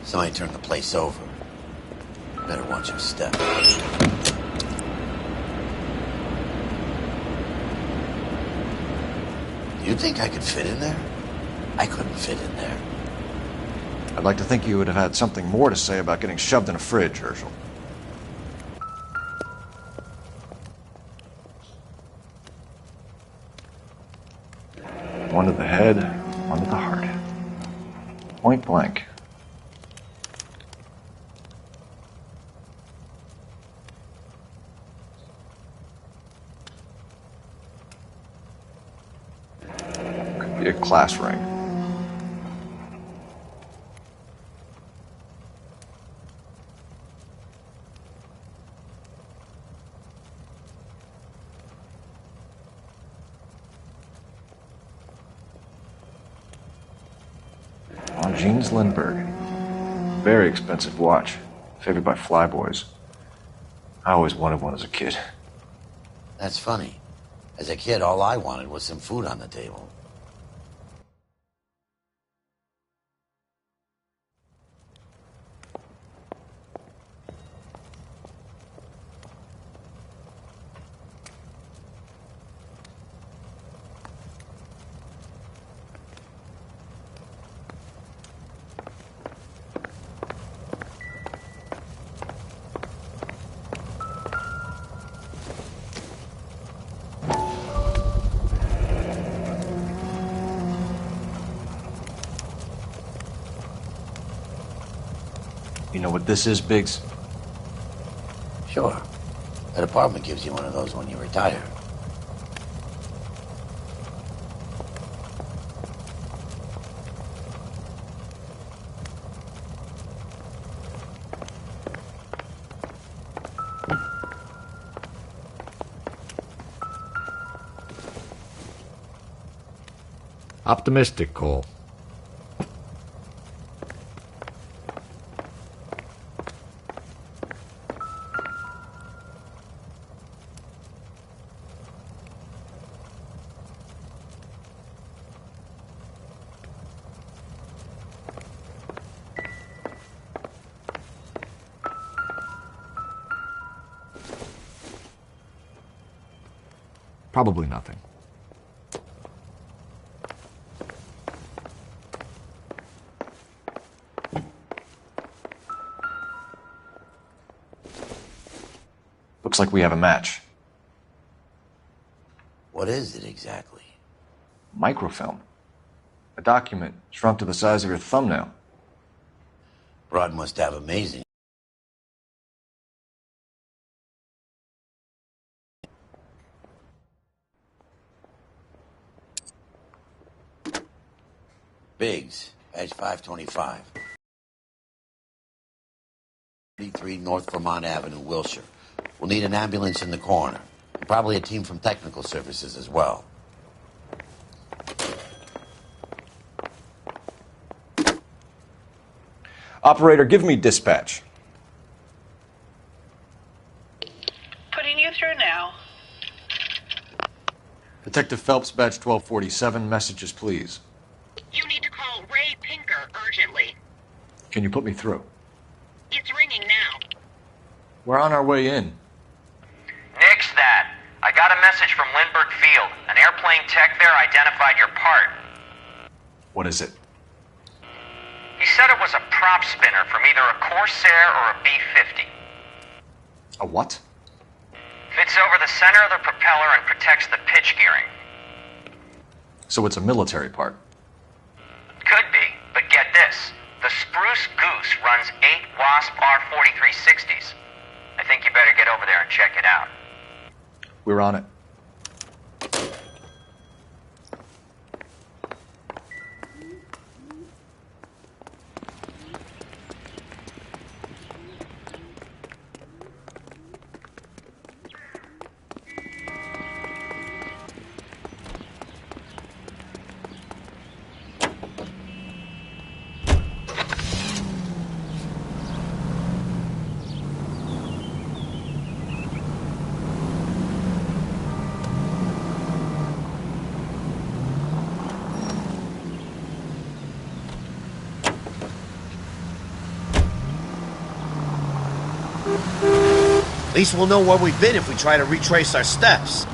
Somebody turned the place over. Better watch your step. Do you think I could fit in there? I couldn't fit in there. I'd like to think you would have had something more to say about getting shoved in a fridge, Herschel. One to the head, one to the heart. Point blank. Could be a class ring. Jeans Lindbergh. Very expensive watch. Favored by flyboys. I always wanted one as a kid. That's funny. As a kid, all I wanted was some food on the table. You know what this is, Biggs? Sure. That apartment gives you one of those when you retire. Optimistic, Cole. Probably nothing. Looks like we have a match. What is it exactly? Microfilm. A document shrunk to the size of your thumbnail. Broad must have amazing. Biggs, badge 525. 33 North Vermont Avenue, Wilshire. We'll need an ambulance in the corner. Probably a team from technical services as well. Operator, give me dispatch. Putting you through now. Detective Phelps, badge 1247. Messages, please. You need to call Ray Pinker urgently. Can you put me through? It's ringing now. We're on our way in. Nix that. I got a message from Lindbergh Field. An airplane tech there identified your part. What is it? He said it was a prop spinner from either a Corsair or a B-50. A what? Fits over the center of the propeller and protects the pitch gearing. So it's a military part. Could be, but get this. The Spruce Goose runs 8 Wasp R-4360s. I think you better get over there and check it out. We're on it. At least we'll know where we've been if we try to retrace our steps.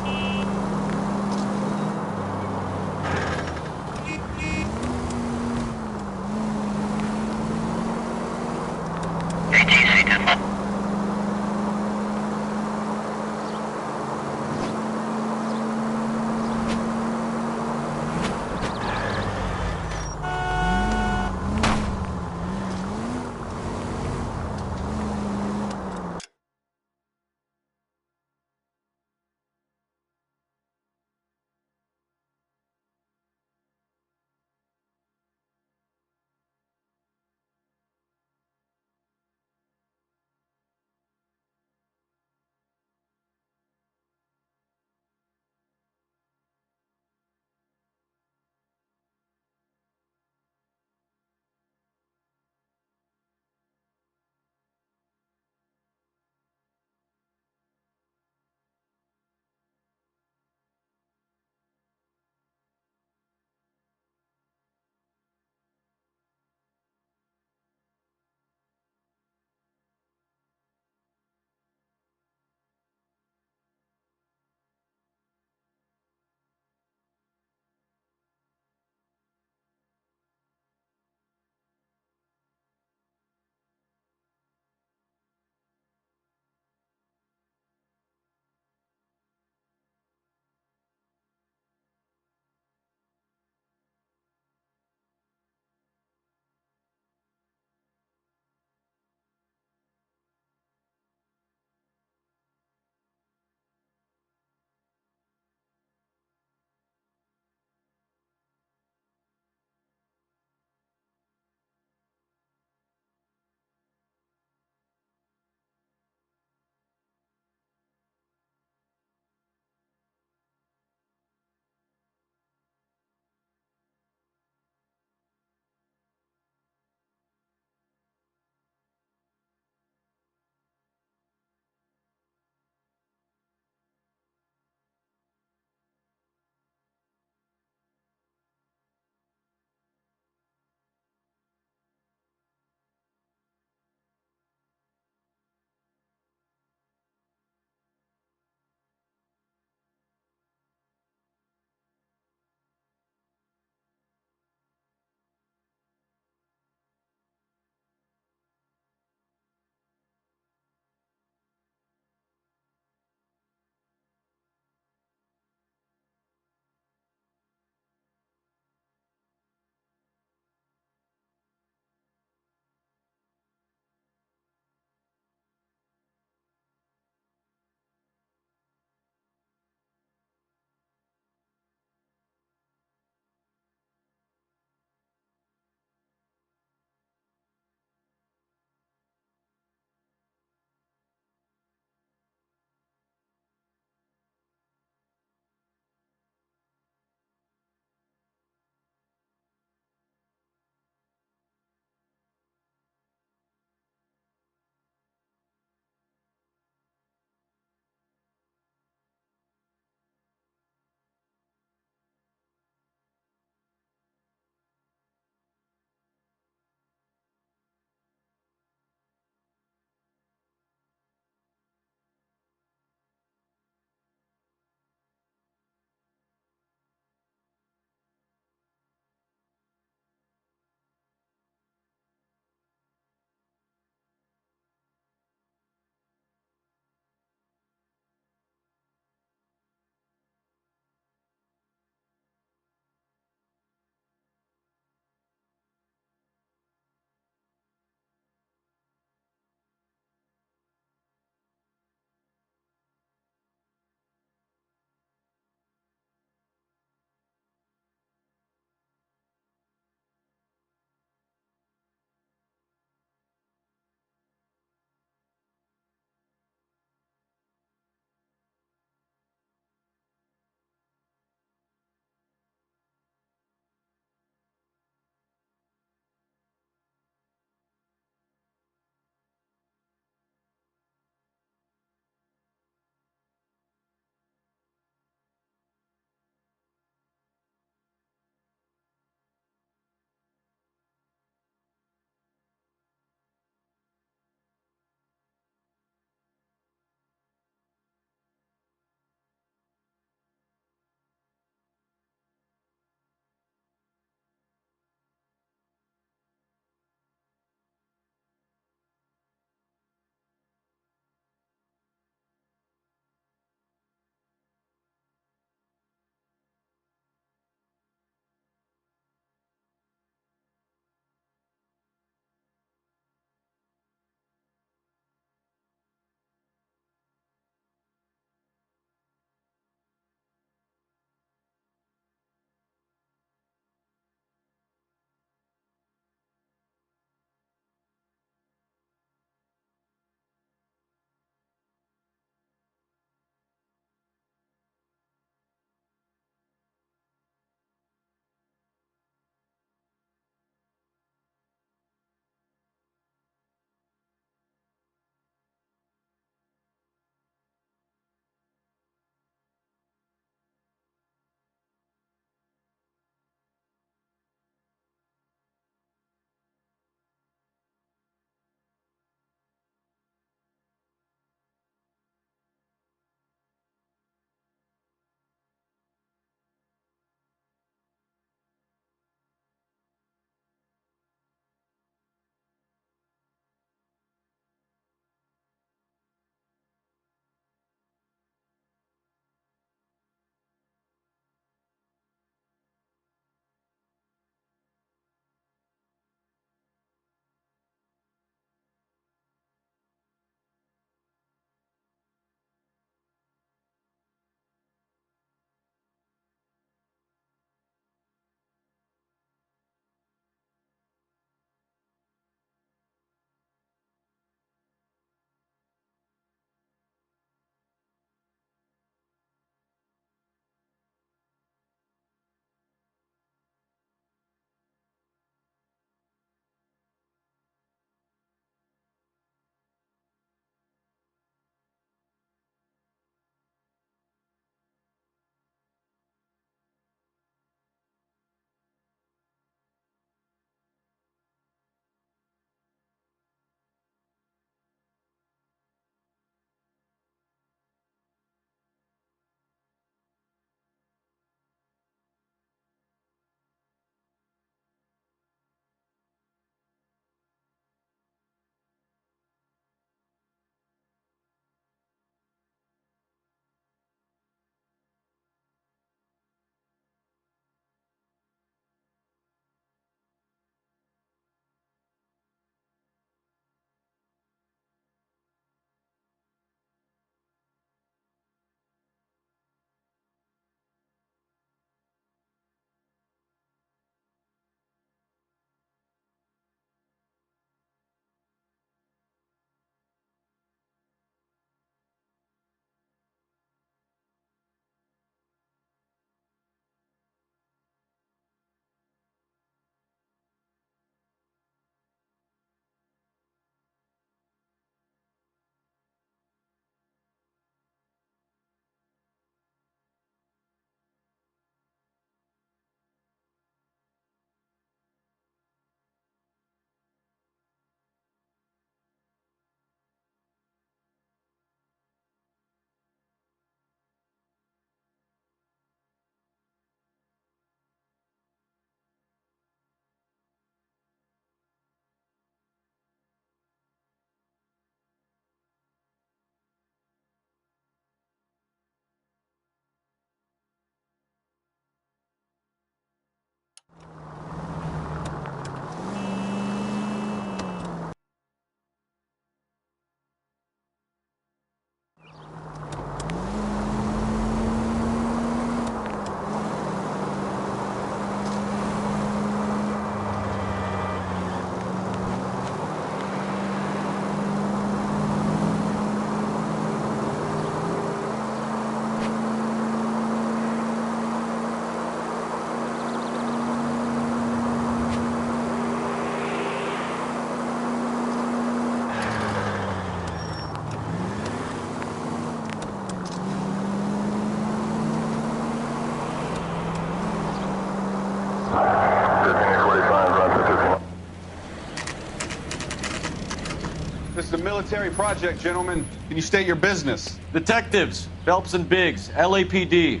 military project, gentlemen. Can you state your business? Detectives, Phelps and Biggs, LAPD.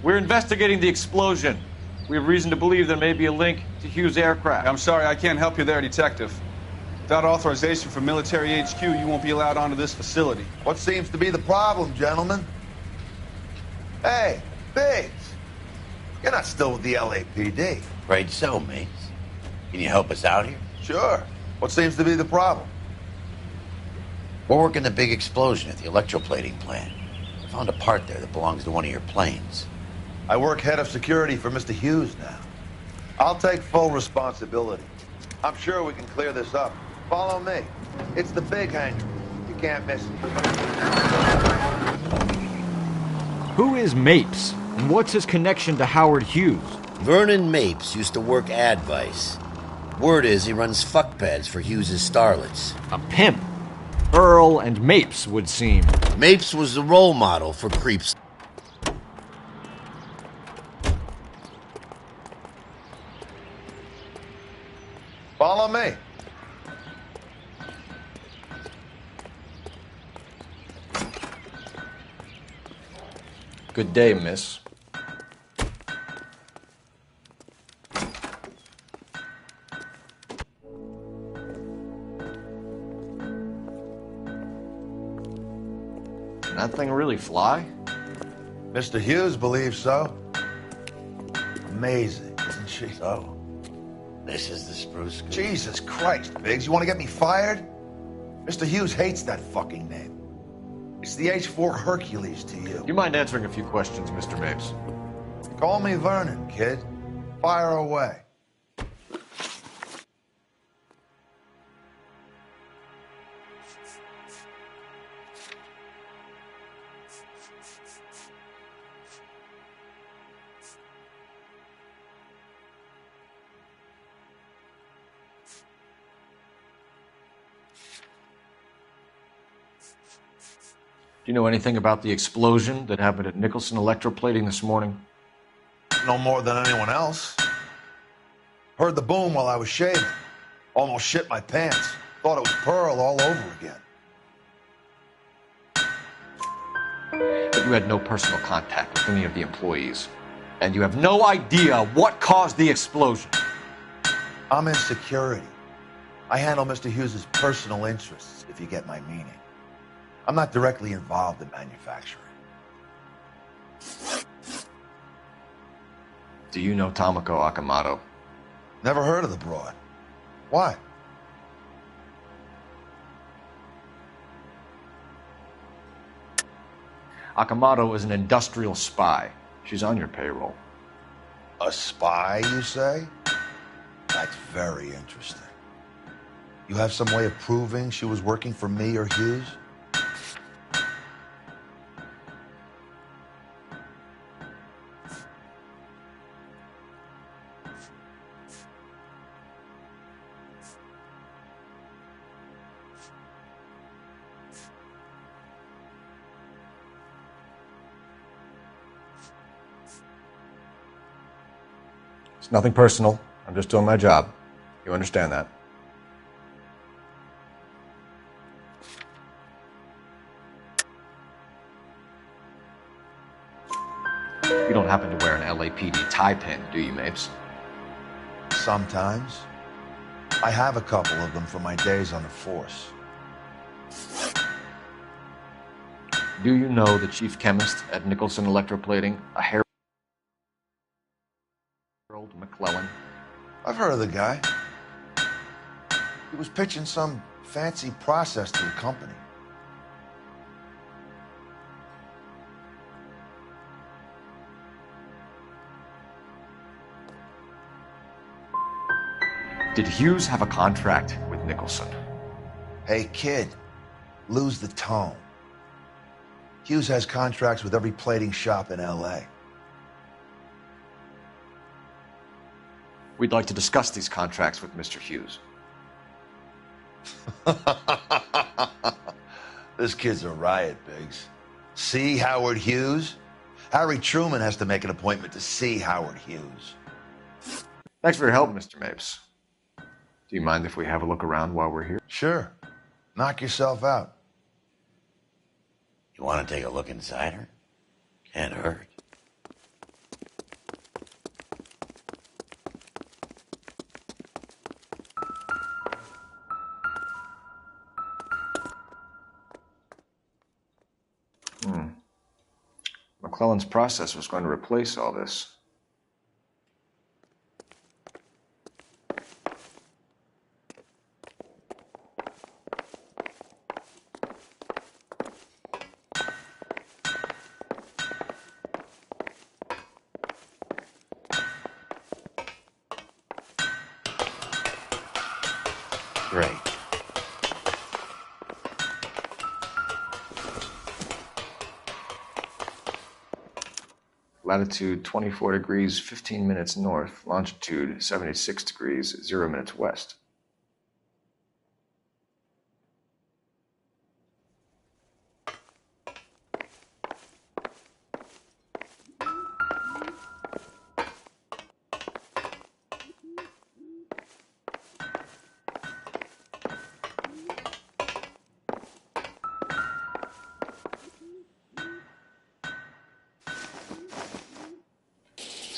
We're investigating the explosion. We have reason to believe there may be a link to Hughes' aircraft. I'm sorry, I can't help you there, Detective. Without authorization from military HQ, you won't be allowed onto this facility. What seems to be the problem, gentlemen? Hey, Biggs. You're not still with the LAPD. Afraid so, mates. Can you help us out here? Sure. What seems to be the problem? We're working the big explosion at the electroplating plant. I found a part there that belongs to one of your planes. I work head of security for Mr. Hughes now. I'll take full responsibility. I'm sure we can clear this up. Follow me. It's the big hangar. You can't miss it. Who is Mapes? And what's his connection to Howard Hughes? Vernon Mapes used to work Advice. Word is he runs fuck pads for Hughes' starlets. A pimp. Earl and Mapes would seem. Mapes was the role model for creeps. Follow me. Good day, miss. Can that thing really fly? Mr. Hughes believes so. Amazing, isn't she? So, this is the spruce goose. Jesus Christ, Biggs, you want to get me fired? Mr. Hughes hates that fucking name. It's the H-4 Hercules to you. You mind answering a few questions, Mr. Mapes? Call me Vernon, kid. Fire away. Do you know anything about the explosion that happened at Nicholson Electroplating this morning? No more than anyone else. Heard the boom while I was shaving. Almost shit my pants. Thought it was Pearl all over again. But you had no personal contact with any of the employees. And you have no idea what caused the explosion. I'm in security. I handle Mr. Hughes' personal interests, if you get my meaning. I'm not directly involved in manufacturing. Do you know Tomoko Akamoto? Never heard of the broad. Why? Akamoto is an industrial spy. She's on your payroll. A spy, you say? That's very interesting. You have some way of proving she was working for me or Hughes? It's nothing personal. I'm just doing my job. You understand that? You don't happen to wear an LAPD tie pin, do you, Mapes? Sometimes. I have a couple of them from my days on the force. Do you know the chief chemist at Nicholson Electroplating, a Harold McClellan? I've heard of the guy. He was pitching some fancy process to the company. Did Hughes have a contract with Nicholson? Hey, kid, lose the tone. Hughes has contracts with every plating shop in L.A. We'd like to discuss these contracts with Mr. Hughes. This kid's a riot, Biggs. See Howard Hughes? Harry Truman has to make an appointment to see Howard Hughes. Thanks for your help, Mr. Mapes. Do you mind if we have a look around while we're here? Sure. Knock yourself out. You want to take a look inside her? Can't hurt. McClellan's process was going to replace all this. Great. Latitude 24 degrees, 15 minutes north. Longitude 76 degrees, 0 minutes west.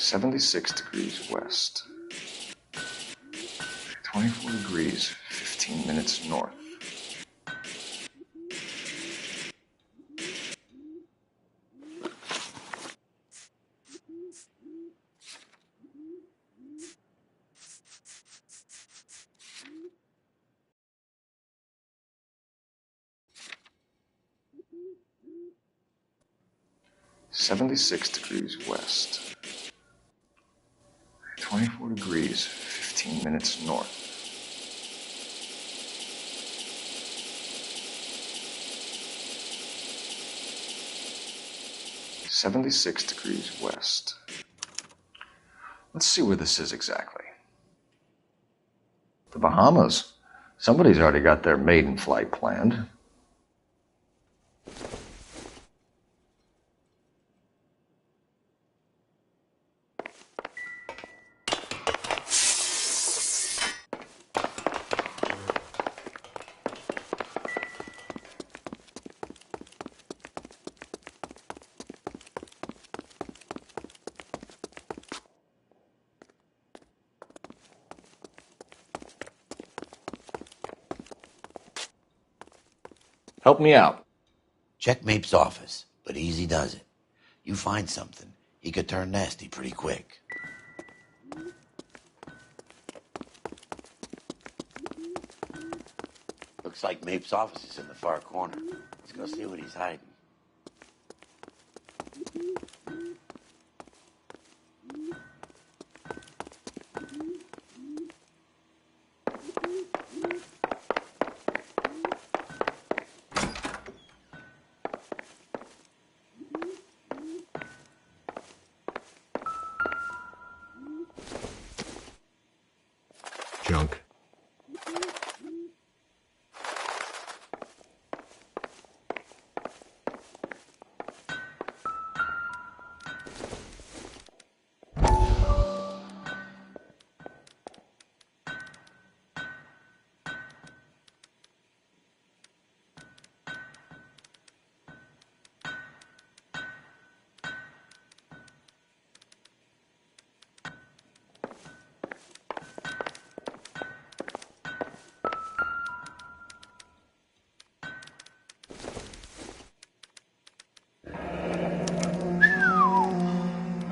$76 degrees west. 24 degrees, 15 minutes north. $76 degrees west. 24 degrees, 15 minutes north. $76 degrees west. Let's see where this is exactly. The Bahamas. Somebody's already got their maiden flight planned. Help me out. Check Mapes' office, but easy does it. You find something, he could turn nasty pretty quick. Looks like Mapes' office is in the far corner. Let's go see what he's hiding. Junk.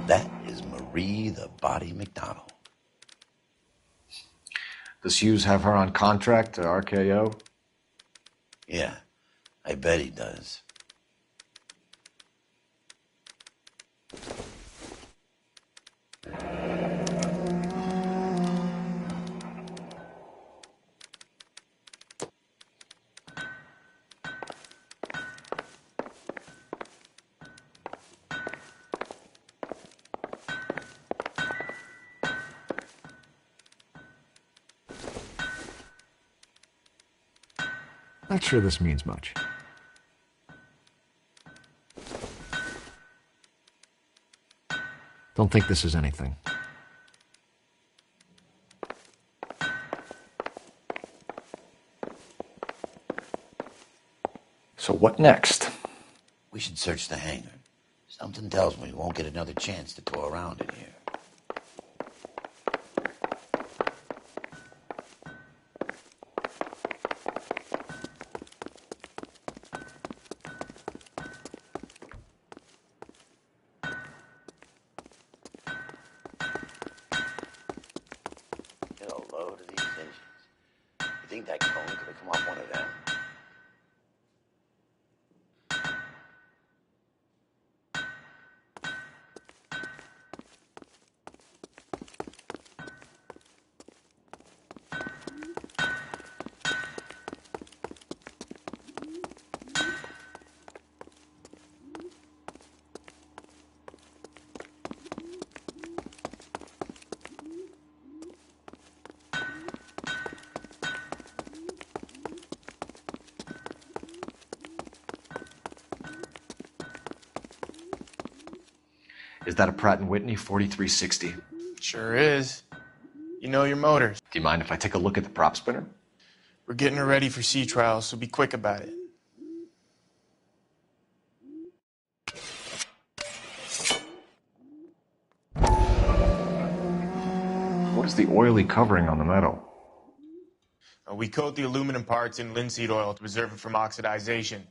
That is Marie the Body McDonald. Does Hughes have her on contract to RKO? Yeah, I bet he does. Not sure this means much. Don't think this is anything. So what next? We should search the hangar. Something tells me we won't get another chance to tour around in here. Get a load of these engines. You think that cone could have come off one of them? Is that a Pratt & Whitney 4360? Sure is. You know your motors. Do you mind if I take a look at the prop spinner? We're getting her ready for sea trials, so be quick about it. What is the oily covering on the metal? We coat the aluminum parts in linseed oil to preserve it from oxidization.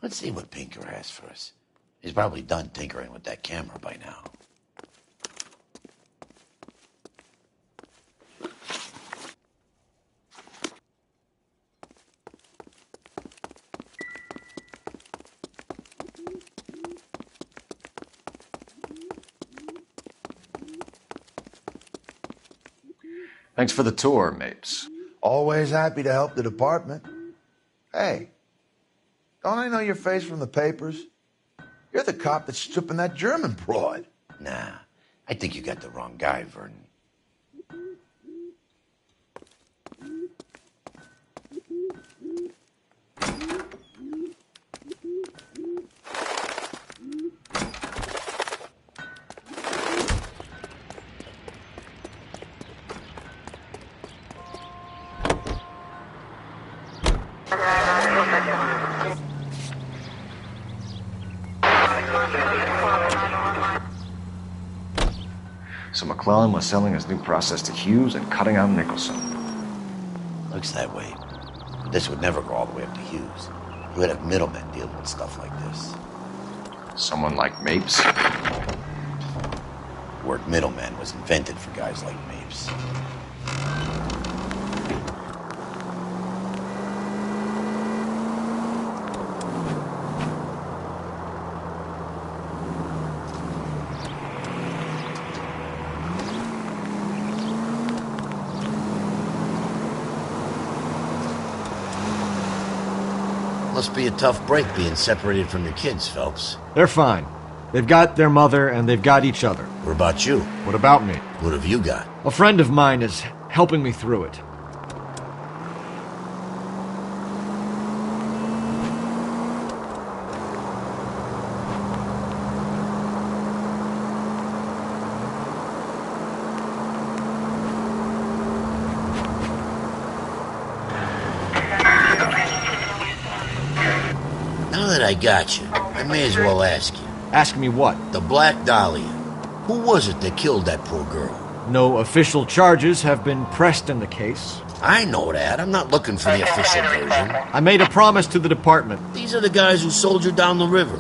Let's see what Pinker has for us. He's probably done tinkering with that camera by now. Thanks for the tour, Mapes. Always happy to help the department. Hey, don't I know your face from the papers? You're the cop that's stripping that German broad. Nah, I think you got the wrong guy, Vernon. So McClellan was selling his new process to Hughes and cutting out Nicholson. Looks that way. But this would never go all the way up to Hughes. He would have middlemen dealing with stuff like this. Someone like Mapes? The word middleman was invented for guys like Mapes. Must be a tough break being separated from your kids, Phelps. They're fine. They've got their mother and they've got each other. What about you? What about me? What have you got? A friend of mine is helping me through it. Now that I got you, I may as well ask you. Ask me what? The Black Dahlia. Who was it that killed that poor girl? No official charges have been pressed in the case. I know that. I'm not looking for the official version. I made a promise to the department. These are the guys who sold you down the river.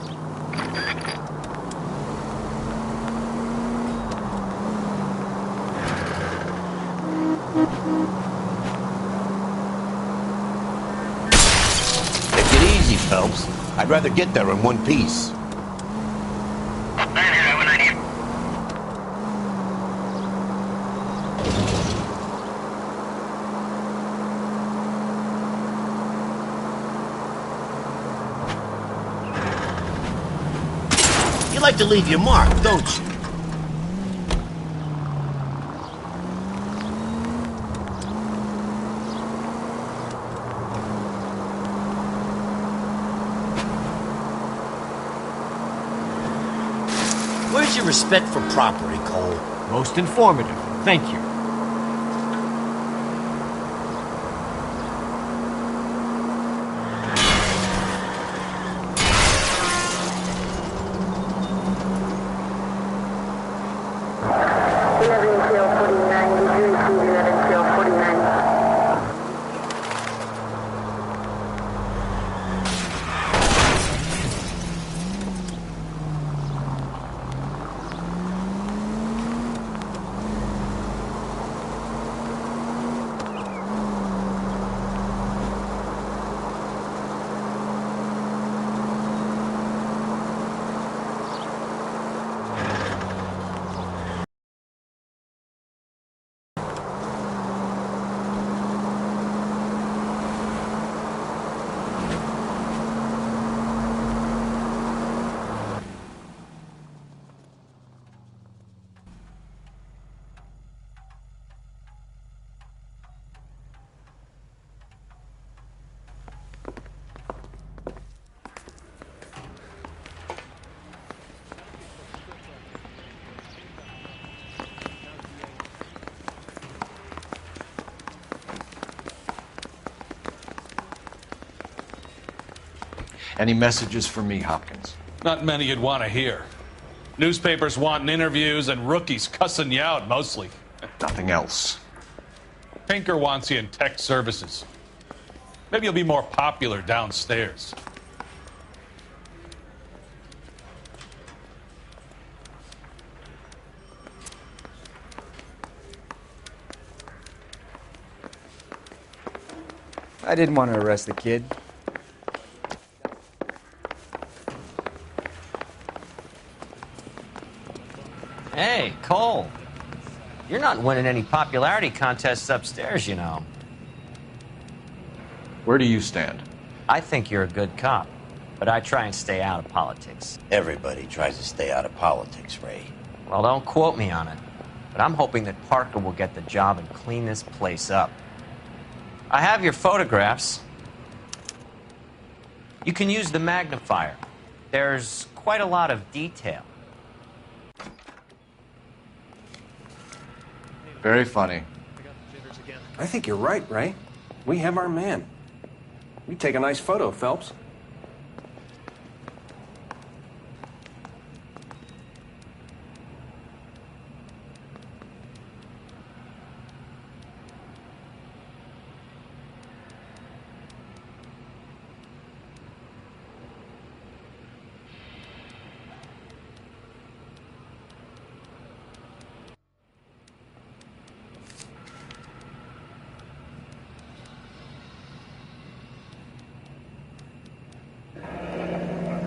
Take it easy, Phelps. I'd rather get there in one piece. like to leave your mark, don't you? Where's your respect for property, Cole? Most informative. Thank you. Any messages for me, Hopkins? Not many you'd want to hear. Newspapers wanting interviews and rookies cussing you out, mostly. Nothing else. Pinker wants you in tech services. Maybe you'll be more popular downstairs. I didn't want to arrest the kid. Hey, Cole. You're not winning any popularity contests upstairs, you know. Where do you stand? I think you're a good cop, but I try and stay out of politics. Everybody tries to stay out of politics, Ray. Well, don't quote me on it, but I'm hoping that Parker will get the job and clean this place up. I have your photographs. You can use the magnifier. There's quite a lot of detail. Very funny. I think you're right, Ray. We have our man. You take a nice photo, Phelps.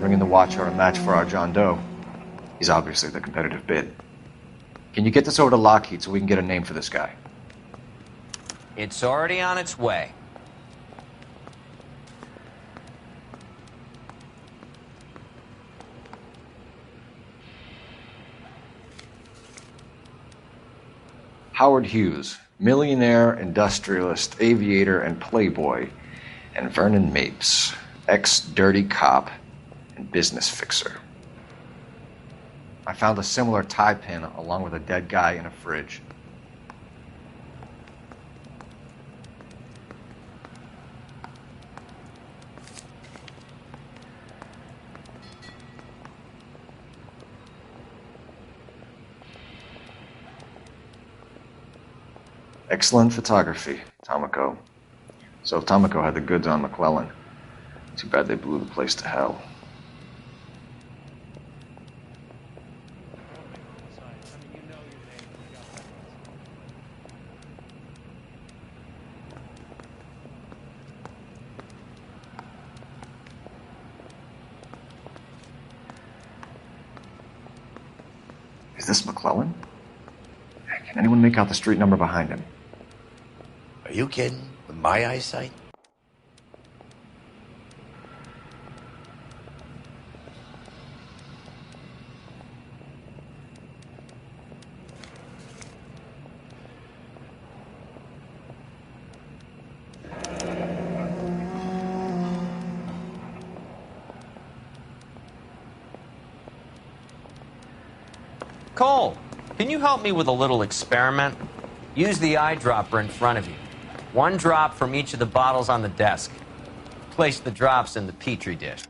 Bringing the Watcher a match for our John Doe. He's obviously the competitive bid. Can you get this over to Lockheed so we can get a name for this guy? It's already on its way. Howard Hughes, millionaire, industrialist, aviator, and playboy, and Vernon Mapes, ex-dirty cop and business fixer. I found a similar tie pin along with a dead guy in a fridge. Excellent photography, Tomoko. So Tomoko had the goods on McClellan. Too bad they blew the place to hell. Is this McClellan? Can anyone make out the street number behind him? Are you kidding? With my eyesight? Cole, can you help me with a little experiment? Use the eyedropper in front of you. One drop from each of the bottles on the desk. Place the drops in the Petri dish.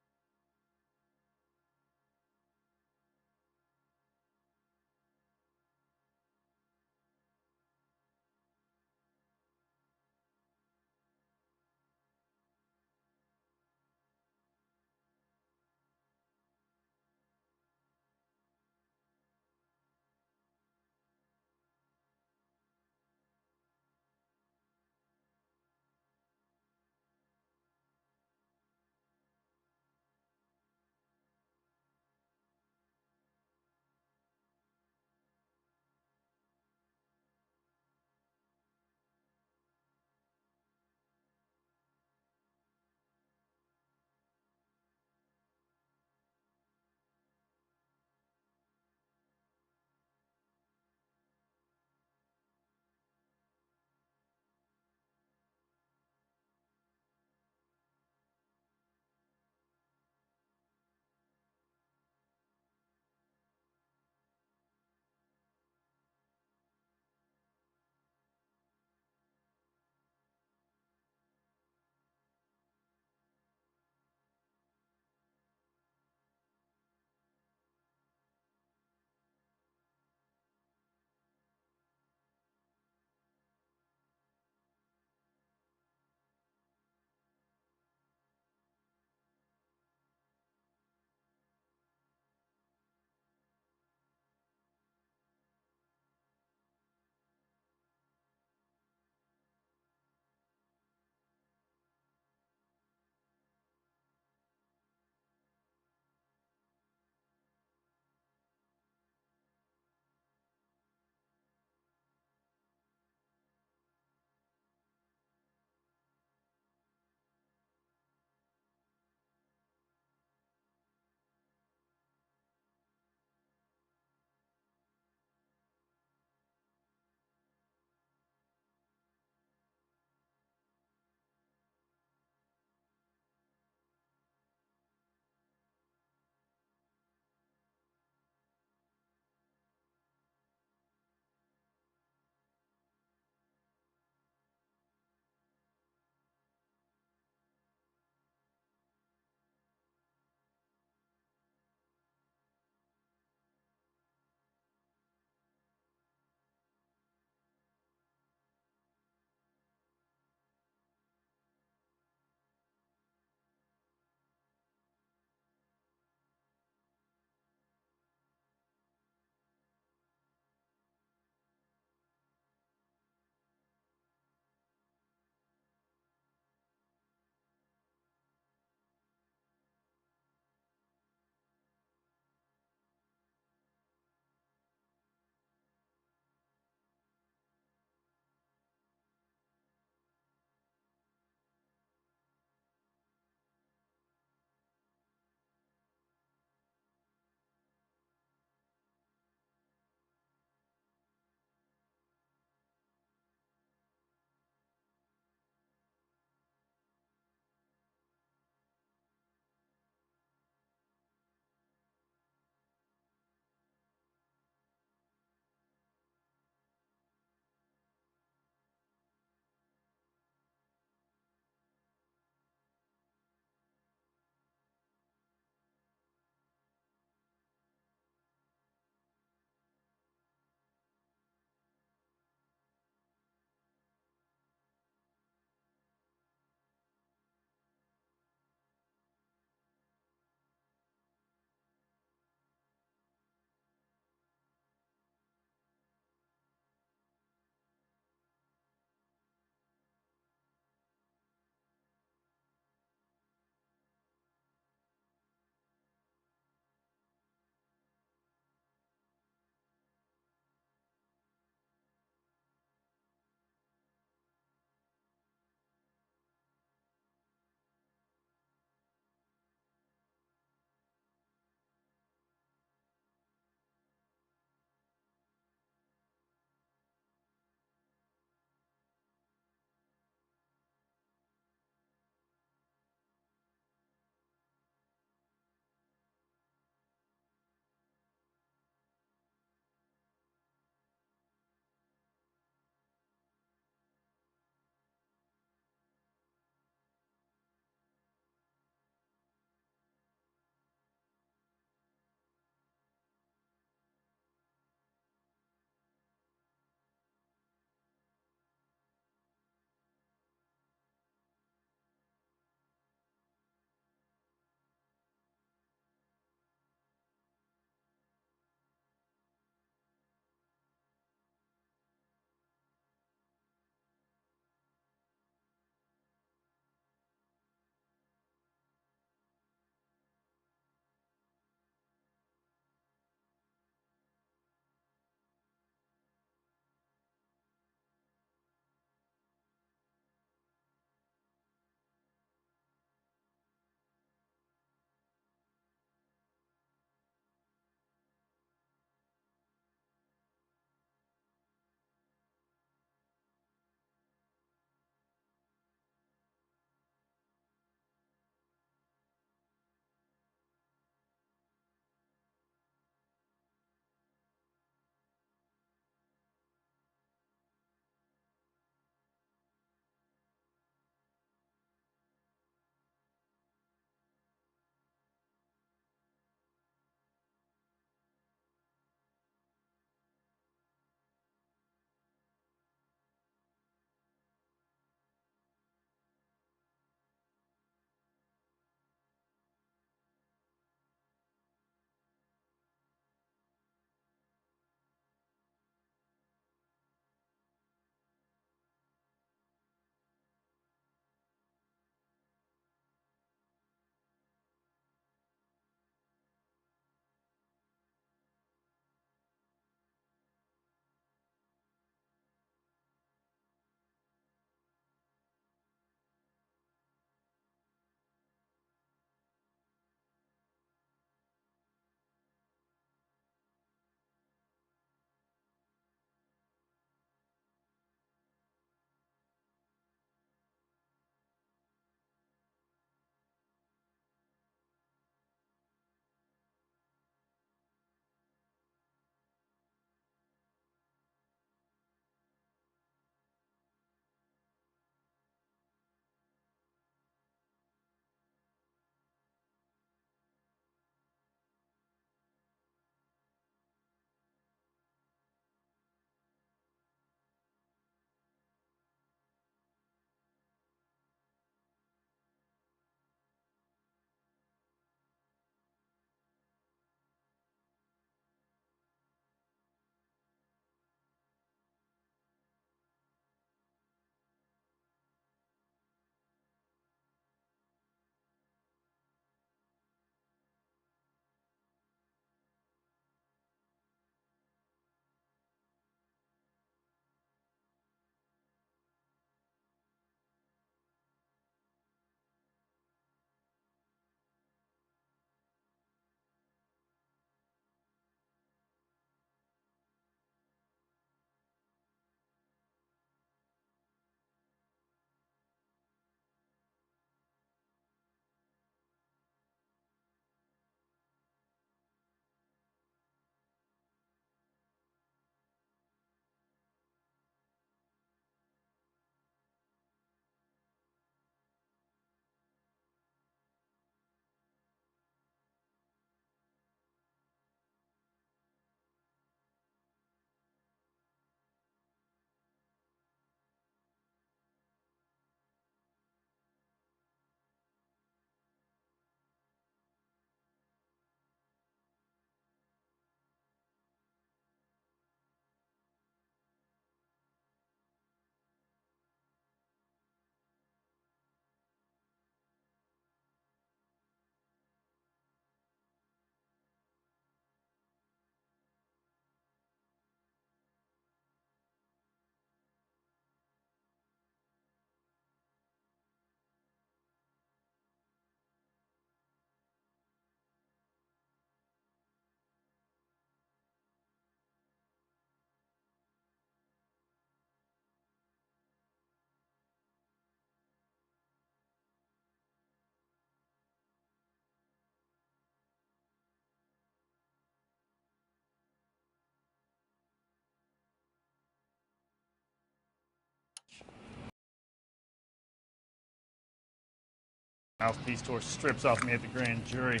Mouthpiece tore strips off me at the grand jury.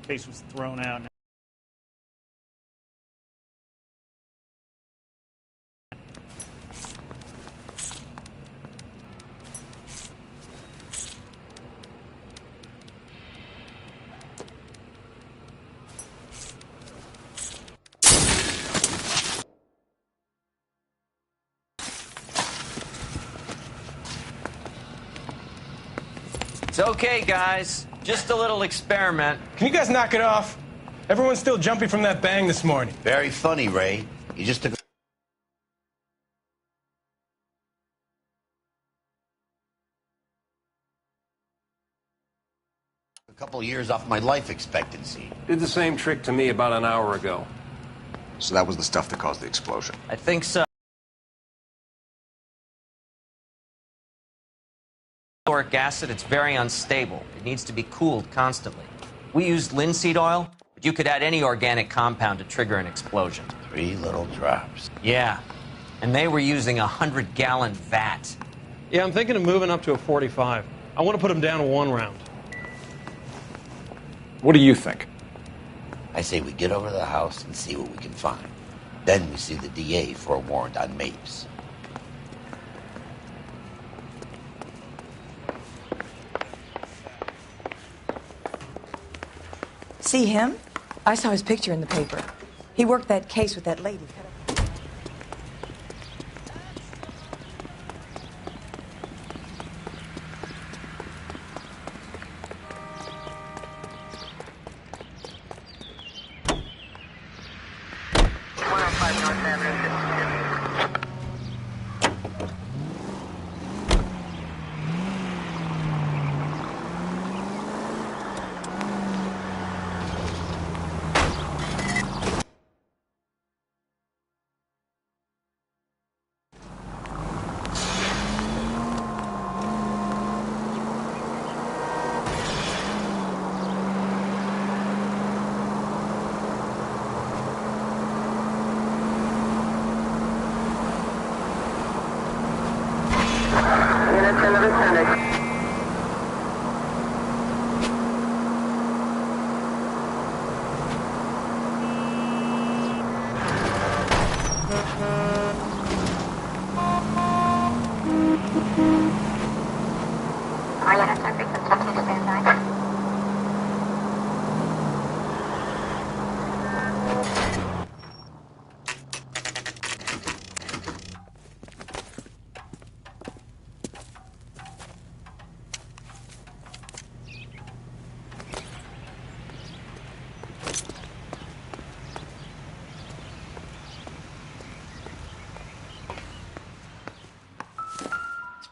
Case was thrown out. It's okay, guys. Just a little experiment. Can you guys knock it off? Everyone's still jumping from that bang this morning. Very funny, Ray. You just took a couple of years off my life expectancy. Did the same trick to me about an hour ago. So that was the stuff that caused the explosion. I think so. Caloric acid, it's very unstable. It needs to be cooled constantly. We used linseed oil, but you could add any organic compound to trigger an explosion. 3 little drops. Yeah, and they were using a 100-gallon vat. Yeah, I'm thinking of moving up to a 45. I want to put them down to 1 round. What do you think? I say we get over to the house and see what we can find. Then we see the DA for a warrant on Mapes. See him? I saw his picture in the paper. He worked that case with that lady.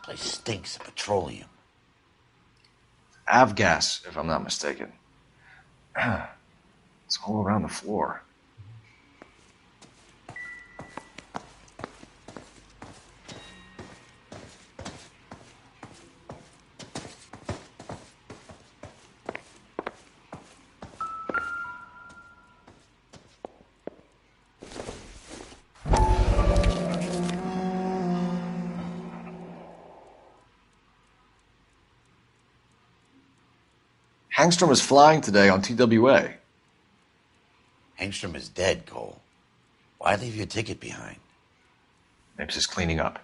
Place stinks of petroleum. Avgas, if I'm not mistaken. It's all around the floor. Hangstrom was flying today on TWA. Hangstrom is dead, Cole. Why leave your ticket behind? Mapes is cleaning up.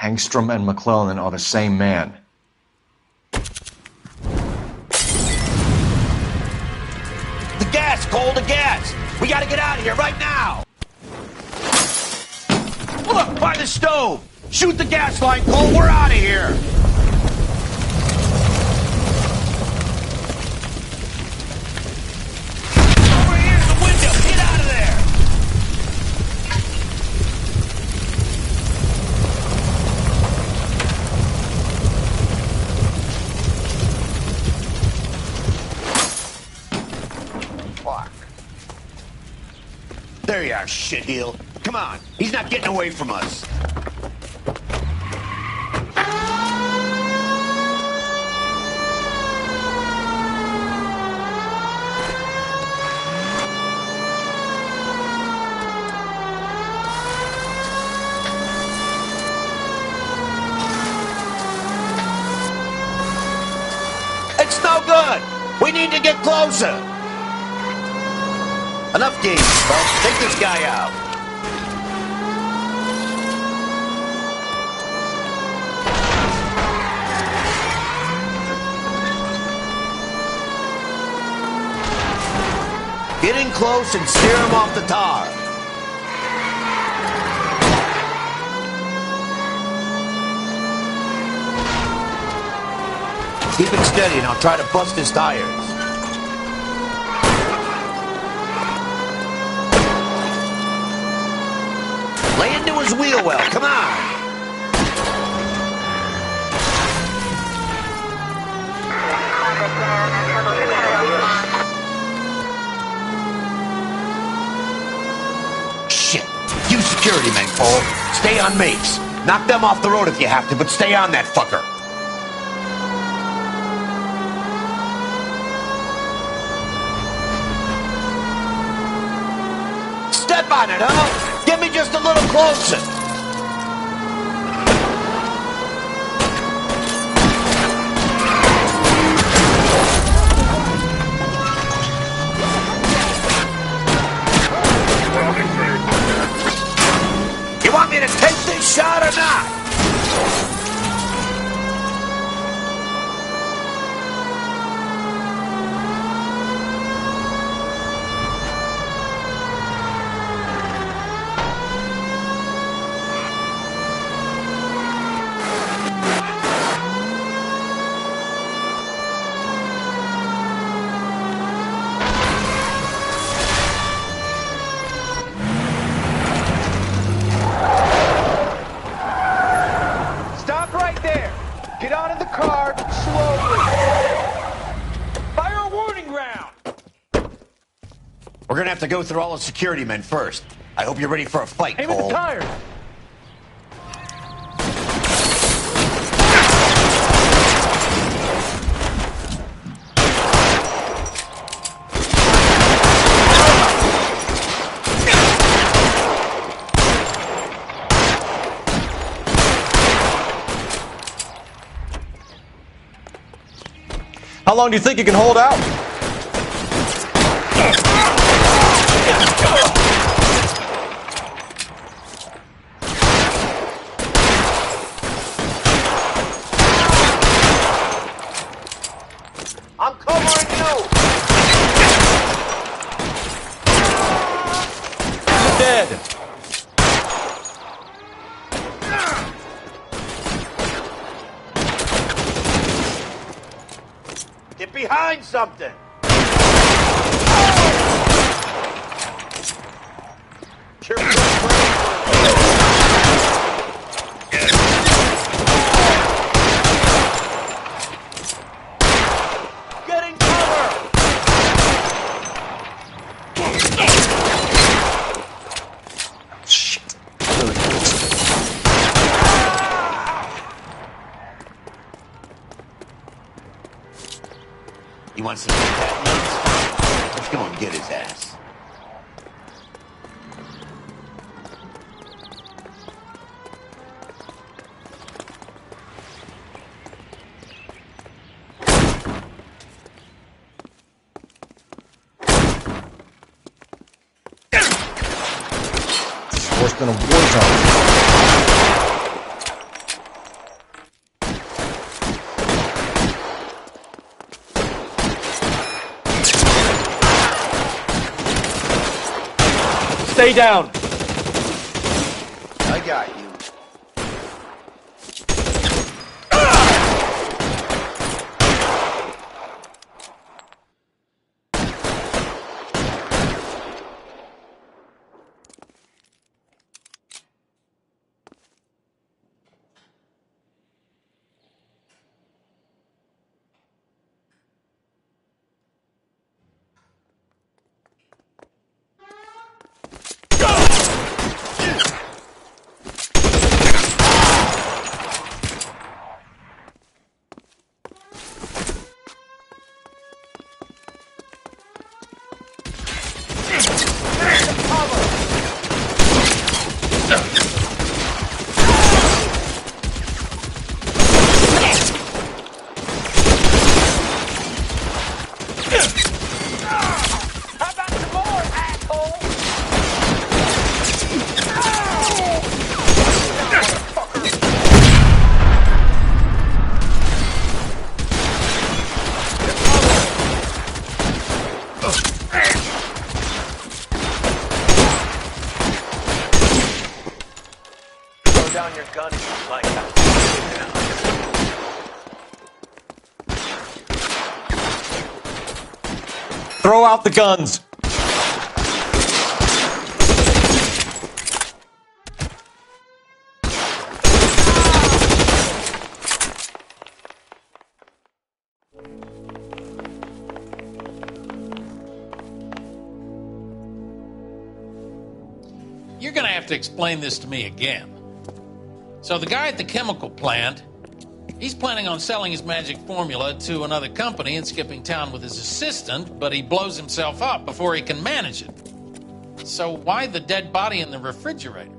Hangstrom and McClellan are the same man. The gas, Cole, the gas. We gotta get out of here right now. Look, by the stove. Shoot the gas line, Cole. We're out of here. Over here in the window. Get out of there. Fuck. There you are, shitheel. Come on. He's not getting away from us. It's no good. We need to get closer. Enough games, folks. Take this guy out. Get in close and steer him off the tar. Keep it steady and I'll try to bust his tires. Lay into his wheel well. Come on. Shit. You security men, Cole. Stay on Mapes. Knock them off the road if you have to, but stay on that fucker. Step on it, huh? Get me just a little closer. You want me to take this shot or not? We're gonna have to go through all the security men first. I hope you're ready for a fight, Cole. Aim at the tires! How long do you think you can hold out? I'm covering you! You're dead! Get behind something! Get in cover! Shit. You want some of that? Let's go and get his ass. Worse than a war zone. stay down. I got you. Down your gun if you like. Throw out the guns. You're gonna have to explain this to me again. So the guy at the chemical plant, he's planning on selling his magic formula to another company and skipping town with his assistant, but he blows himself up before he can manage it. So why the dead body in the refrigerator?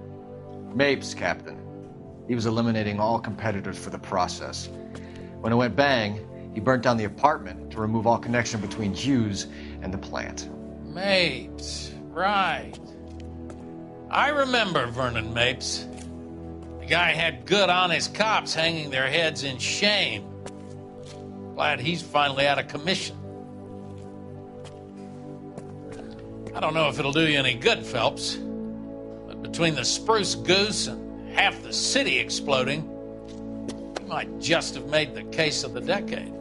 Mapes, Captain. He was eliminating all competitors for the process. When it went bang, he burnt down the apartment to remove all connection between Hughes and the plant. Mapes, right. I remember Vernon Mapes. The guy had good, honest cops hanging their heads in shame. Glad he's finally out of commission. I don't know if it'll do you any good, Phelps, but between the spruce goose and half the city exploding, you might just have made the case of the decade.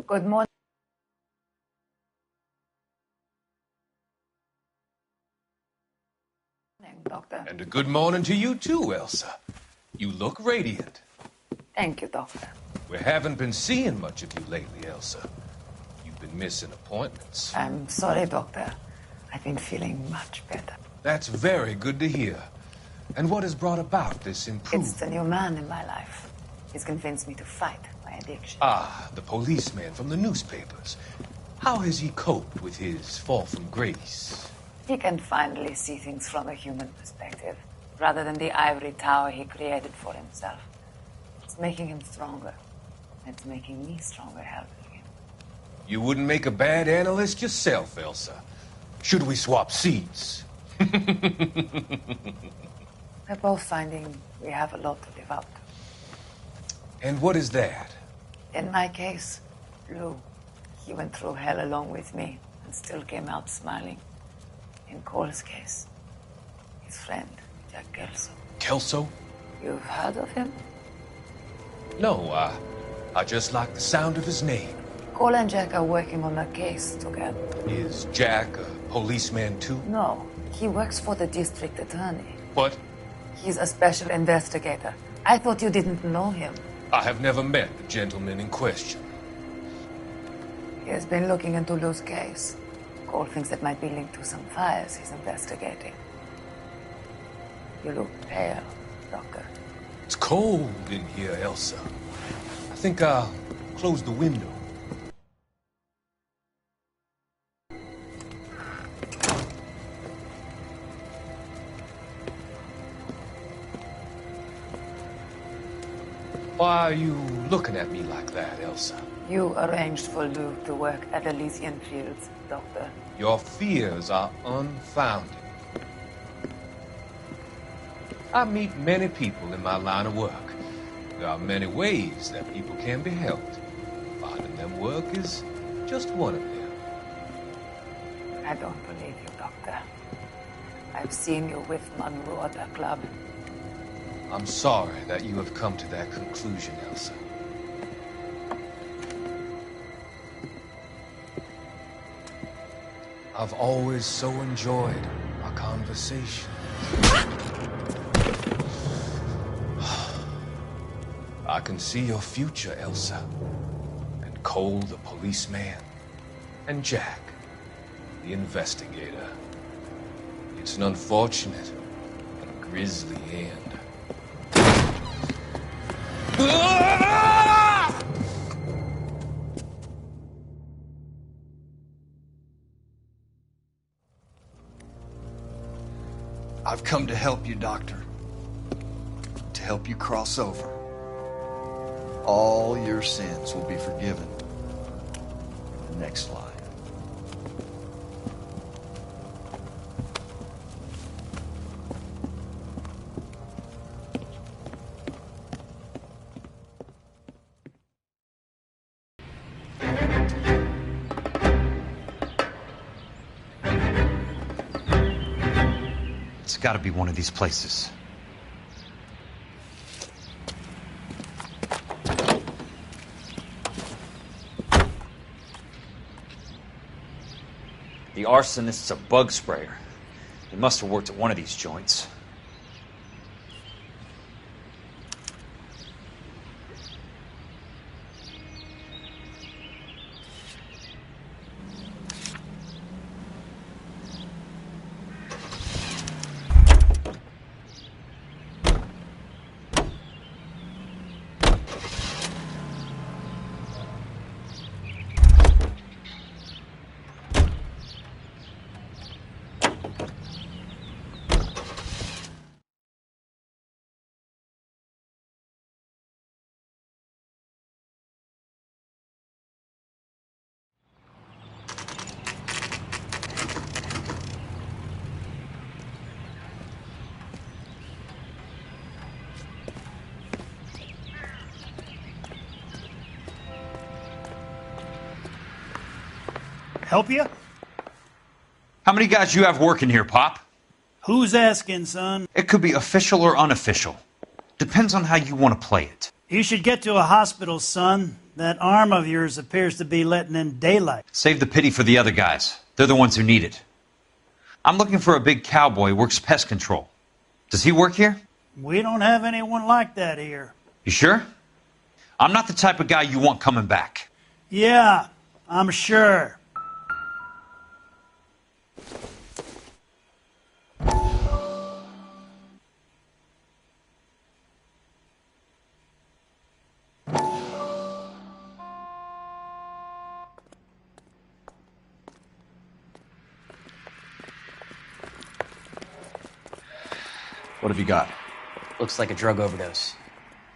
Good morning, Doctor. And a good morning to you too, Elsa. You look radiant. Thank you, Doctor. We haven't been seeing much of you lately, Elsa. You've been missing appointments. I'm sorry, Doctor. I've been feeling much better. That's very good to hear. And what has brought about this improvement? It's the new man in my life. He's convinced me to fight my addiction. Ah, the policeman from the newspapers. How has he coped with his fall from grace? He can finally see things from a human perspective, rather than the ivory tower he created for himself. It's making him stronger. It's making me stronger helping him. You wouldn't make a bad analyst yourself, Elsa. Should we swap seats? We're both finding we have a lot to live up to. And what is that? In my case, Lou, he went through hell along with me and still came out smiling. In Cole's case, his friend, Jack Kelso. Kelso? You've heard of him? No, I just like the sound of his name. Cole and Jack are working on a case together. Is Jack a policeman too? No, he works for the district attorney. What? He's a special investigator. I thought you didn't know him. I have never met the gentleman in question. He has been looking into Lou's case. Cole thinks it might be linked to some fires he's investigating. You look pale, Doctor. It's cold in here, Elsa. I think I'll close the window. Why are you looking at me like that, Elsa? You arranged for Luke to work at Elysian Fields, Doctor. Your fears are unfounded. I meet many people in my line of work. There are many ways that people can be helped. Finding them work is just one of them. I don't believe you, Doctor. I've seen you with Monroe at the club. I'm sorry that you have come to that conclusion, Elsa. I've always so enjoyed our conversation. I can see your future, Elsa. And Cole, the policeman. And Jack, the investigator. It's an unfortunate and grisly end. I've come to help you, Doctor. To help you cross over. All your sins will be forgiven in the next life. It's gotta be one of these places. The arsonist's a bug sprayer. He must have worked at one of these joints. Help you? How many guys you have working here, Pop? Who's asking, son? It could be official or unofficial. Depends on how you want to play it. You should get to a hospital, son. That arm of yours appears to be letting in daylight. Save the pity for the other guys. They're the ones who need it. I'm looking for a big cowboy who works pest control. Does he work here? We don't have anyone like that here. You sure? I'm not the type of guy you want coming back. Yeah, I'm sure. What have you got? Looks like a drug overdose.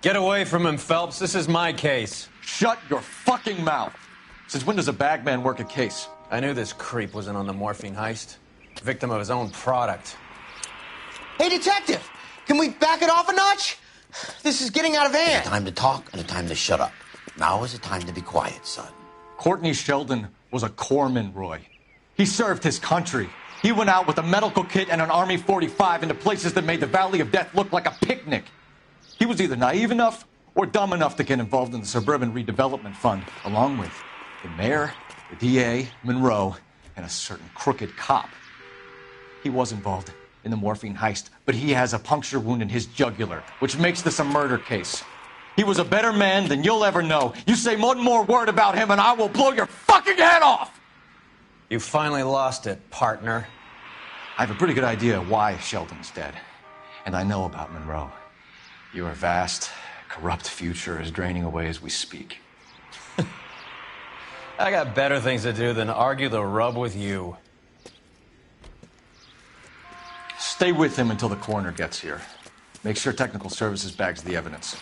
Get away from him, Phelps. This is my case. Shut your fucking mouth. Since when does a bagman work a case? I knew this creep wasn't on the morphine heist. Victim of his own product. Hey, detective! Can we back it off a notch? This is getting out of hand. A time to talk and a time to shut up. Now is the time to be quiet, son. Courtney Sheldon was a corpsman, Roy. He served his country. He went out with a medical kit and an Army 45 into places that made the Valley of Death look like a picnic. He was either naive enough or dumb enough to get involved in the Suburban Redevelopment Fund, along with the mayor, the DA, Monroe, and a certain crooked cop. He was involved in the morphine heist, but he has a puncture wound in his jugular, which makes this a murder case. He was a better man than you'll ever know. You say one more word about him and I will blow your fucking head off! You finally lost it, partner. I have a pretty good idea why Sheldon's dead. And I know about Monroe. Your vast, corrupt future is draining away as we speak. I got better things to do than argue the rub with you. Stay with him until the coroner gets here. Make sure technical services bags the evidence.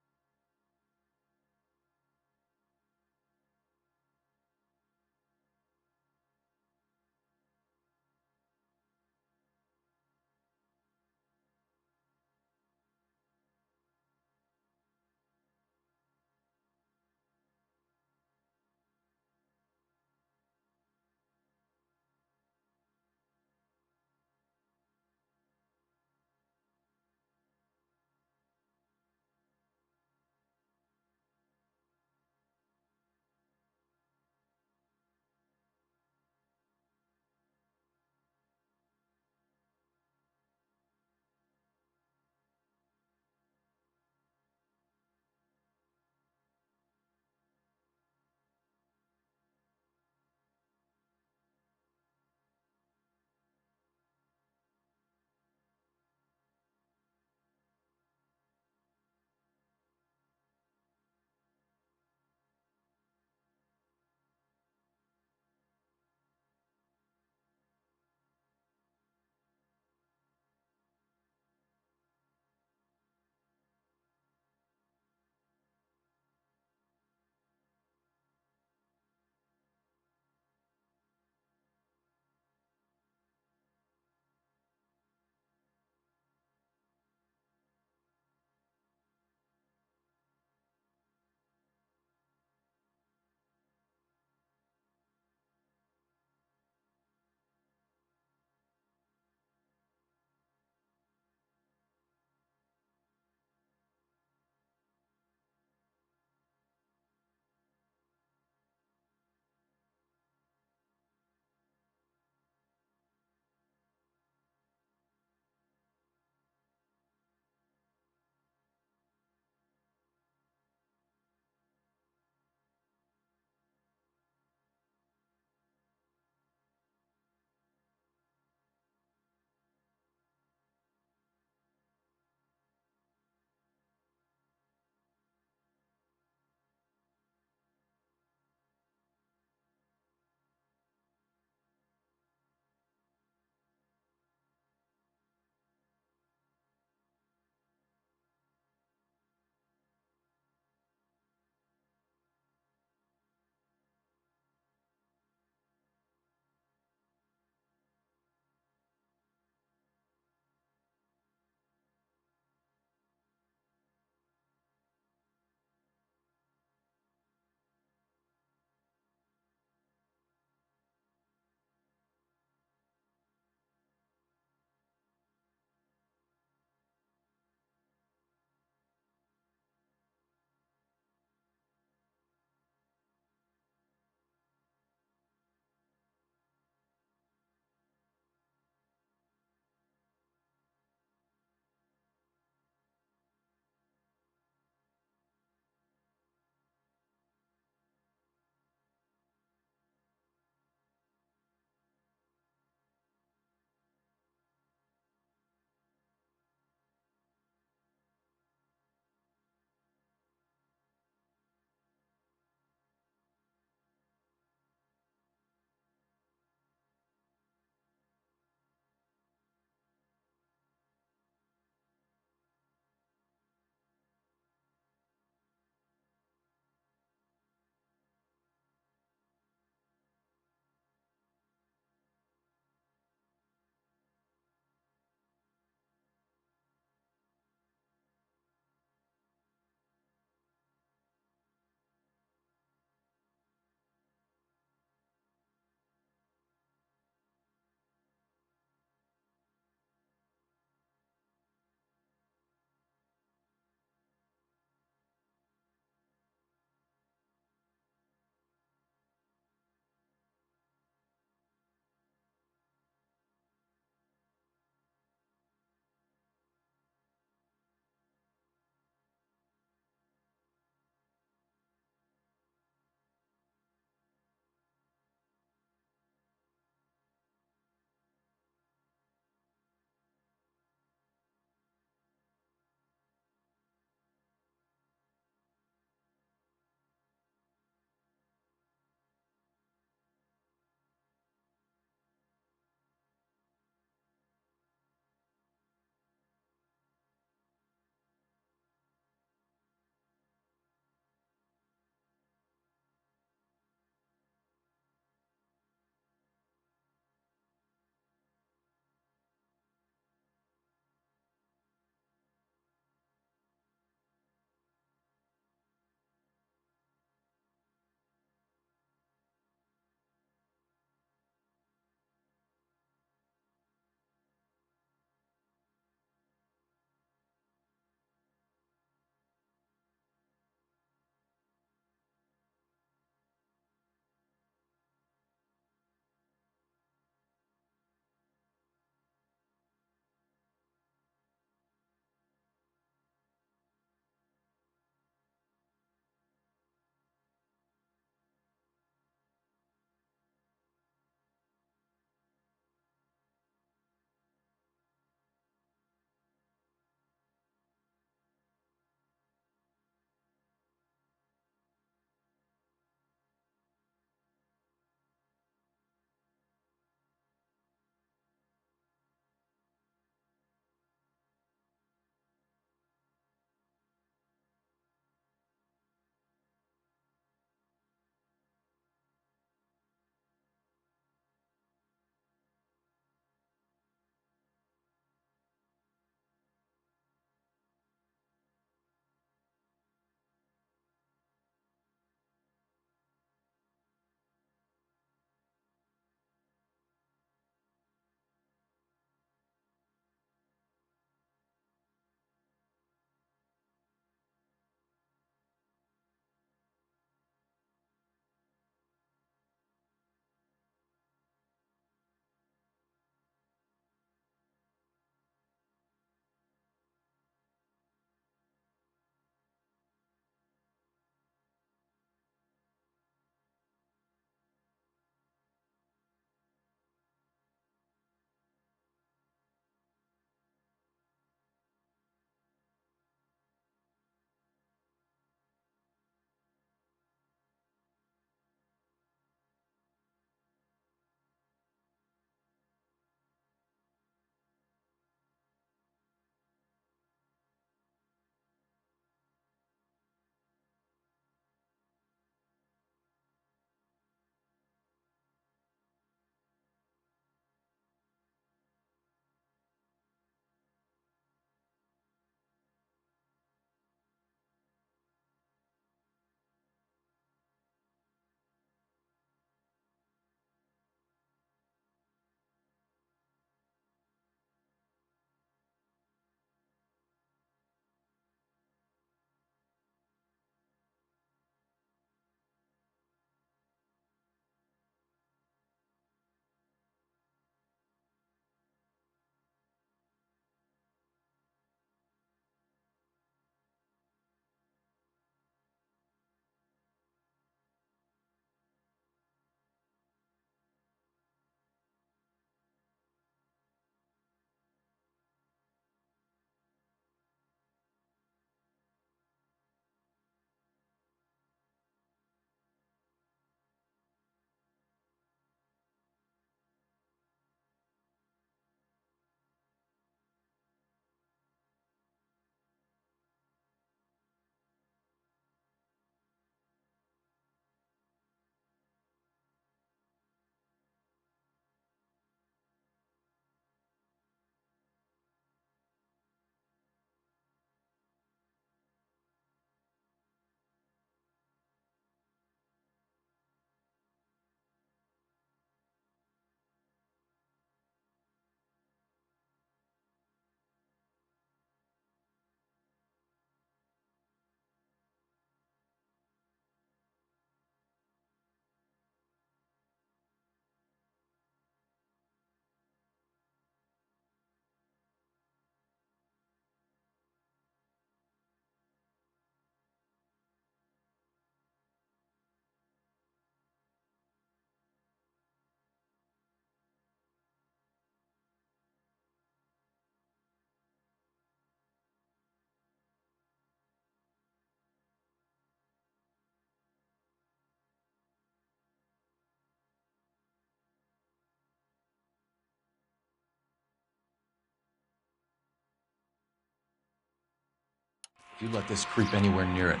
If you let this creep anywhere near it,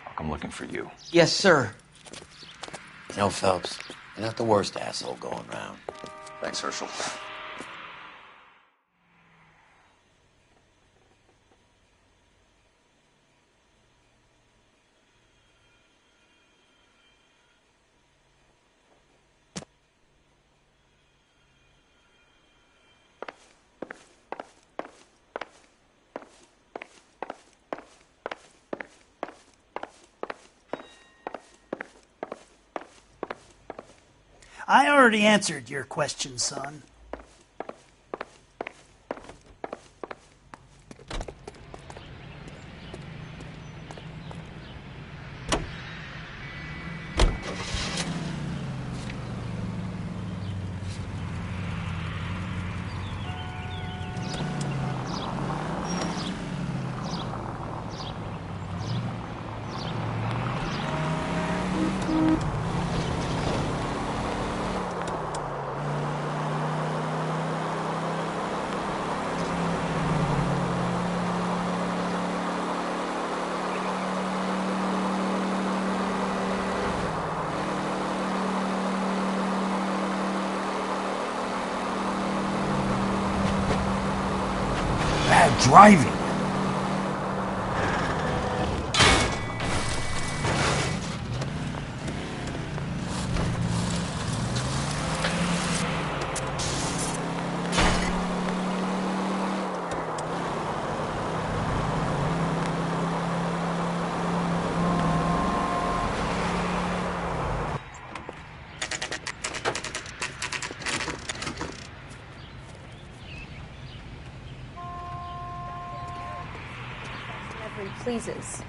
I'll come looking for you. Yes, sir. You know, Phelps, you're not the worst asshole going round. Thanks, Herschel. I already answered your question, son. Bad driving. Pleases.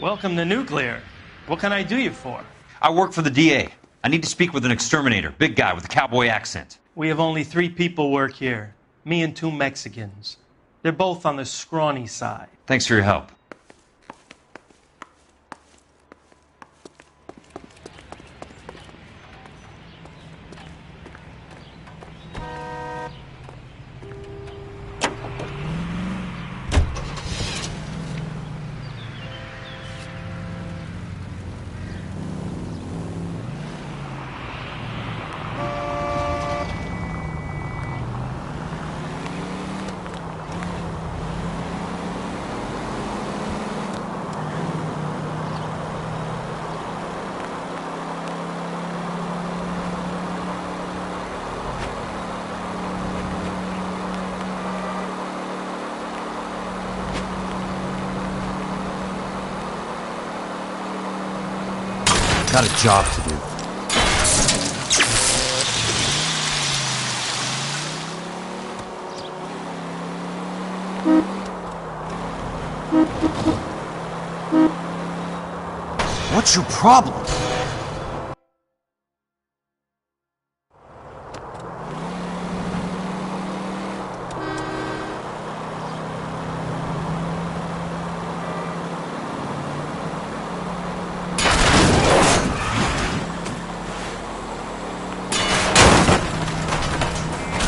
Welcome to Nuclear. What can I do you for? I work for the DA. I need to speak with an exterminator, big guy with a cowboy accent. We have only 3 people work here. Me and 2 Mexicans. They're both on the scrawny side. Thanks for your help. Got a job to do. What's your problem?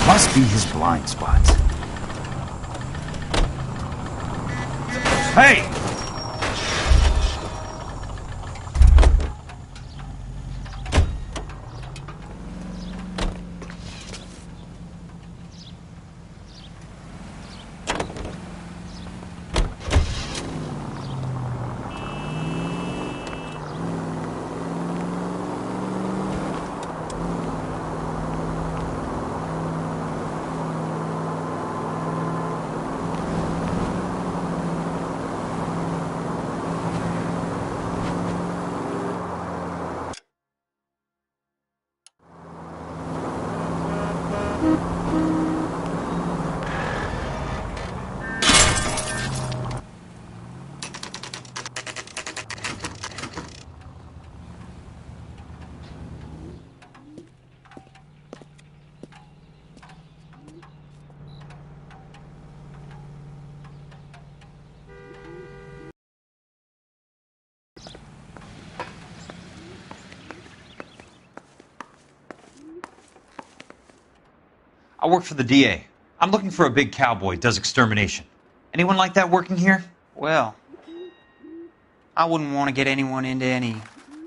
Must be his blind spots. Hey! I work for the DA. I'm looking for a big cowboy who does extermination. Anyone like that working here? Well, I wouldn't want to get anyone into any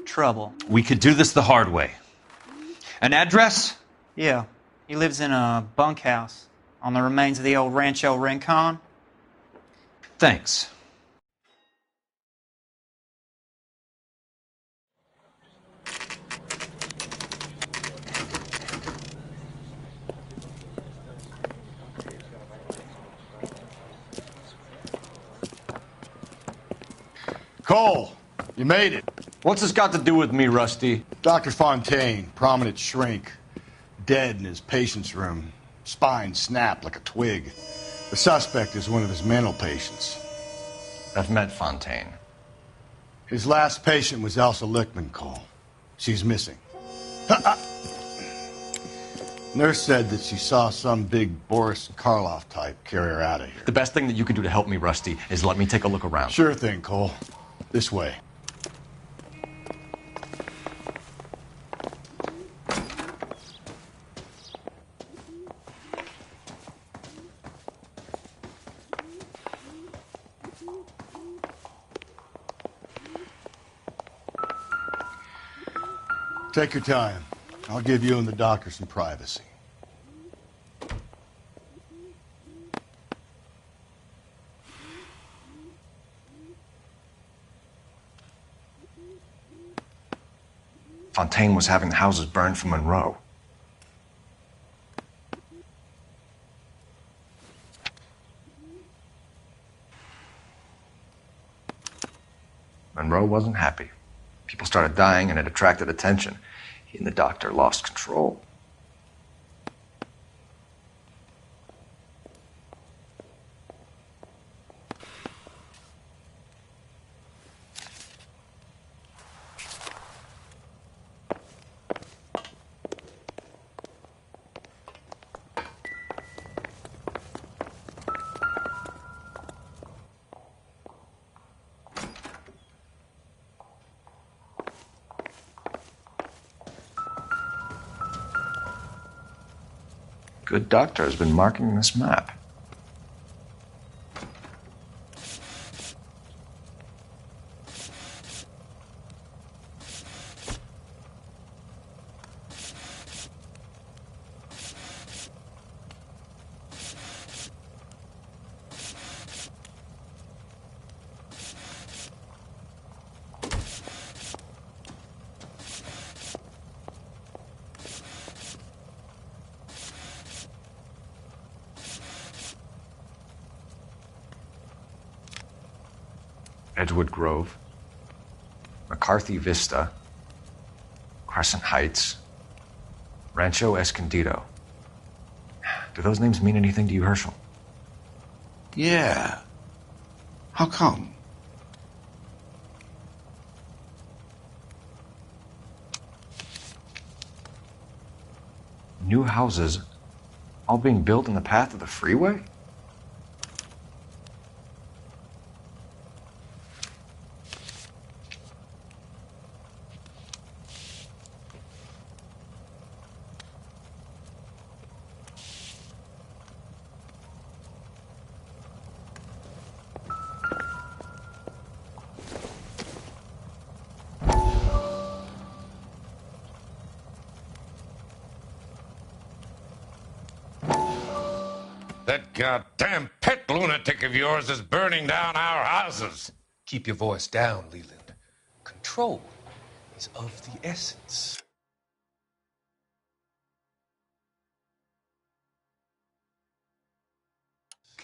trouble. We could do this the hard way. An address? Yeah, he lives in a bunkhouse on the remains of the old Rancho Rincon. Thanks. Cole, you made it. What's this got to do with me, Rusty? Dr. Fontaine, prominent shrink, dead in his patient's room, spine snapped like a twig. The suspect is one of his mental patients. I've met Fontaine. His last patient was Elsa Lichtman, Cole. She's missing. Nurse said that she saw some big Boris Karloff type carry her out of here. The best thing that you can do to help me, Rusty, is let me take a look around. Sure thing, Cole. This way. Take your time. I'll give you and the doctor some privacy. Fontaine was having the houses burned for Monroe. Monroe wasn't happy. People started dying and it attracted attention. He and the doctor lost control. Good doctor has been marking this map. Edgewood Grove, McCarthy Vista, Crescent Heights, Rancho Escondido. Do those names mean anything to you, Herschel? Yeah. How come? New houses, all being built in the path of the freeway? That goddamn pet lunatic of yours is burning down our houses. Keep your voice down, Leland. Control is of the essence.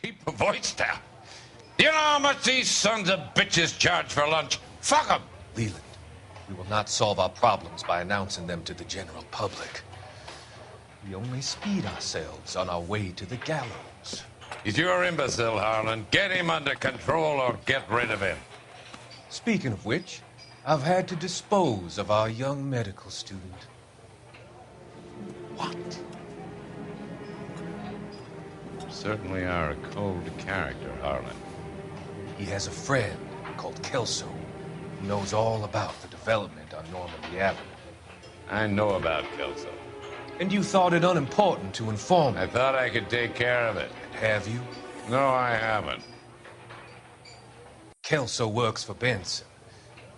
Keep your voice down. You know how much these sons of bitches charge for lunch? Fuck them. Leland, we will not solve our problems by announcing them to the general public. We only speed ourselves on our way to the gallows. He's your imbecile, Harlan. Get him under control or get rid of him. Speaking of which, I've had to dispose of our young medical student. What? You certainly are a cold character, Harlan. He has a friend called Kelso who knows all about the development on Normandy Avenue. I know about Kelso. And you thought it unimportant to inform me. I thought I could take care of it. And have you? No, I haven't. Kelso works for Benson.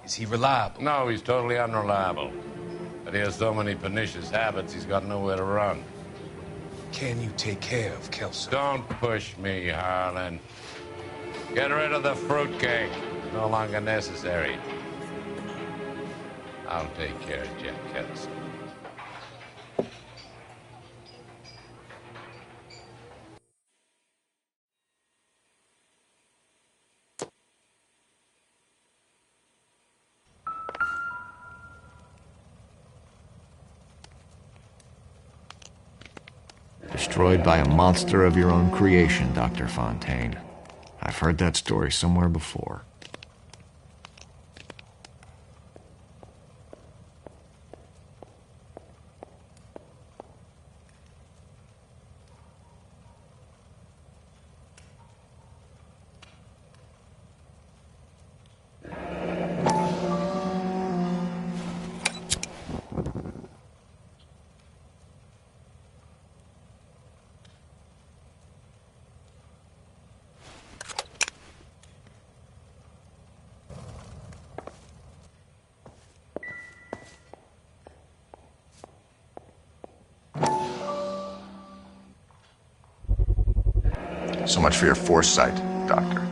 Is he reliable? No, he's totally unreliable. But he has so many pernicious habits, he's got nowhere to run. Can you take care of Kelso? Don't push me, Harlan. Get rid of the fruitcake. No longer necessary. I'll take care of Jack Kelso. Destroyed by a monster of your own creation, Dr. Fontaine. I've heard that story somewhere before. So much for your foresight, Doctor.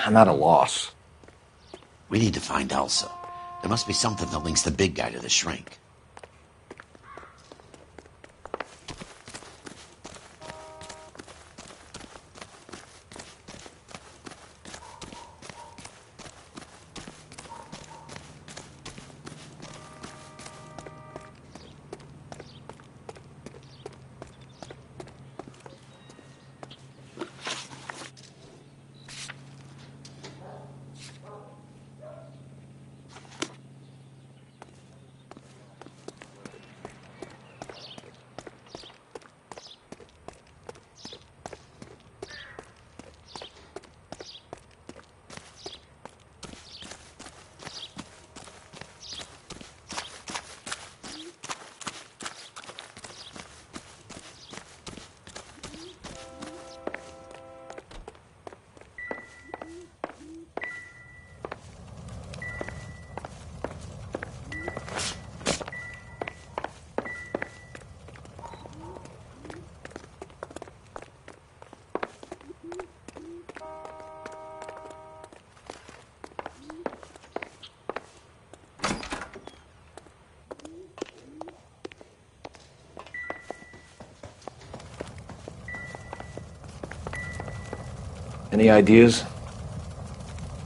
I'm at a loss. We need to find Elsa. There must be something that links the big guy to the shrink. Any ideas?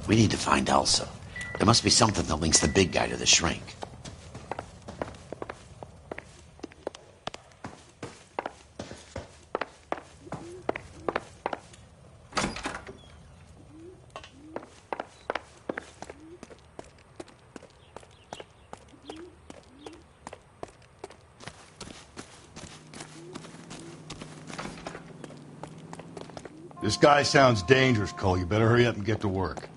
We need to find Elsa. There must be something that links the big guy to the shrink. This guy sounds dangerous, Cole. You better hurry up and get to work.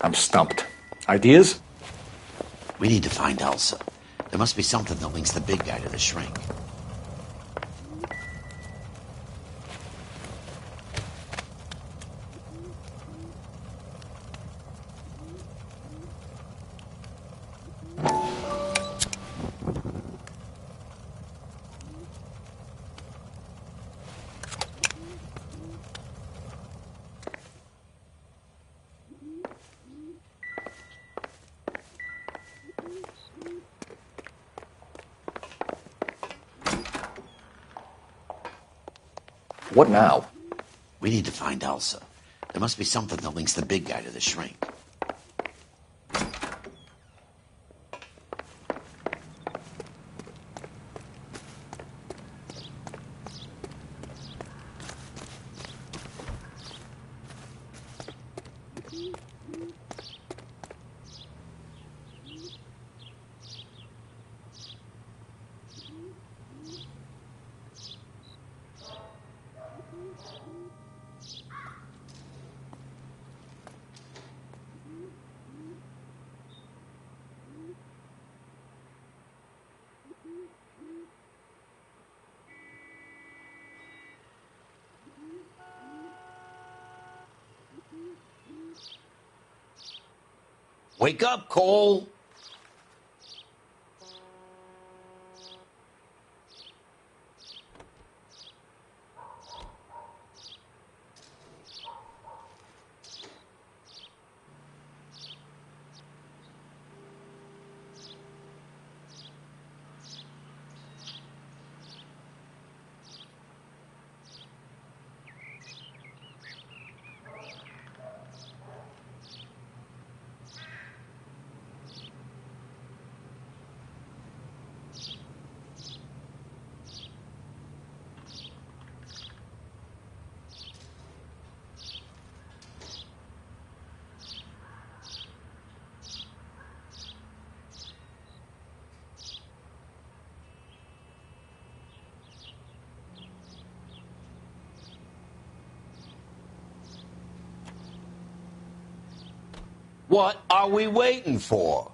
I'm stumped. Ideas? We need to find Elsa. There must be something that links the big guy to the shrink. What now? We need to find Elsa. There must be something that links the big guy to the shrink. Wake up, Cole! What are we waiting for?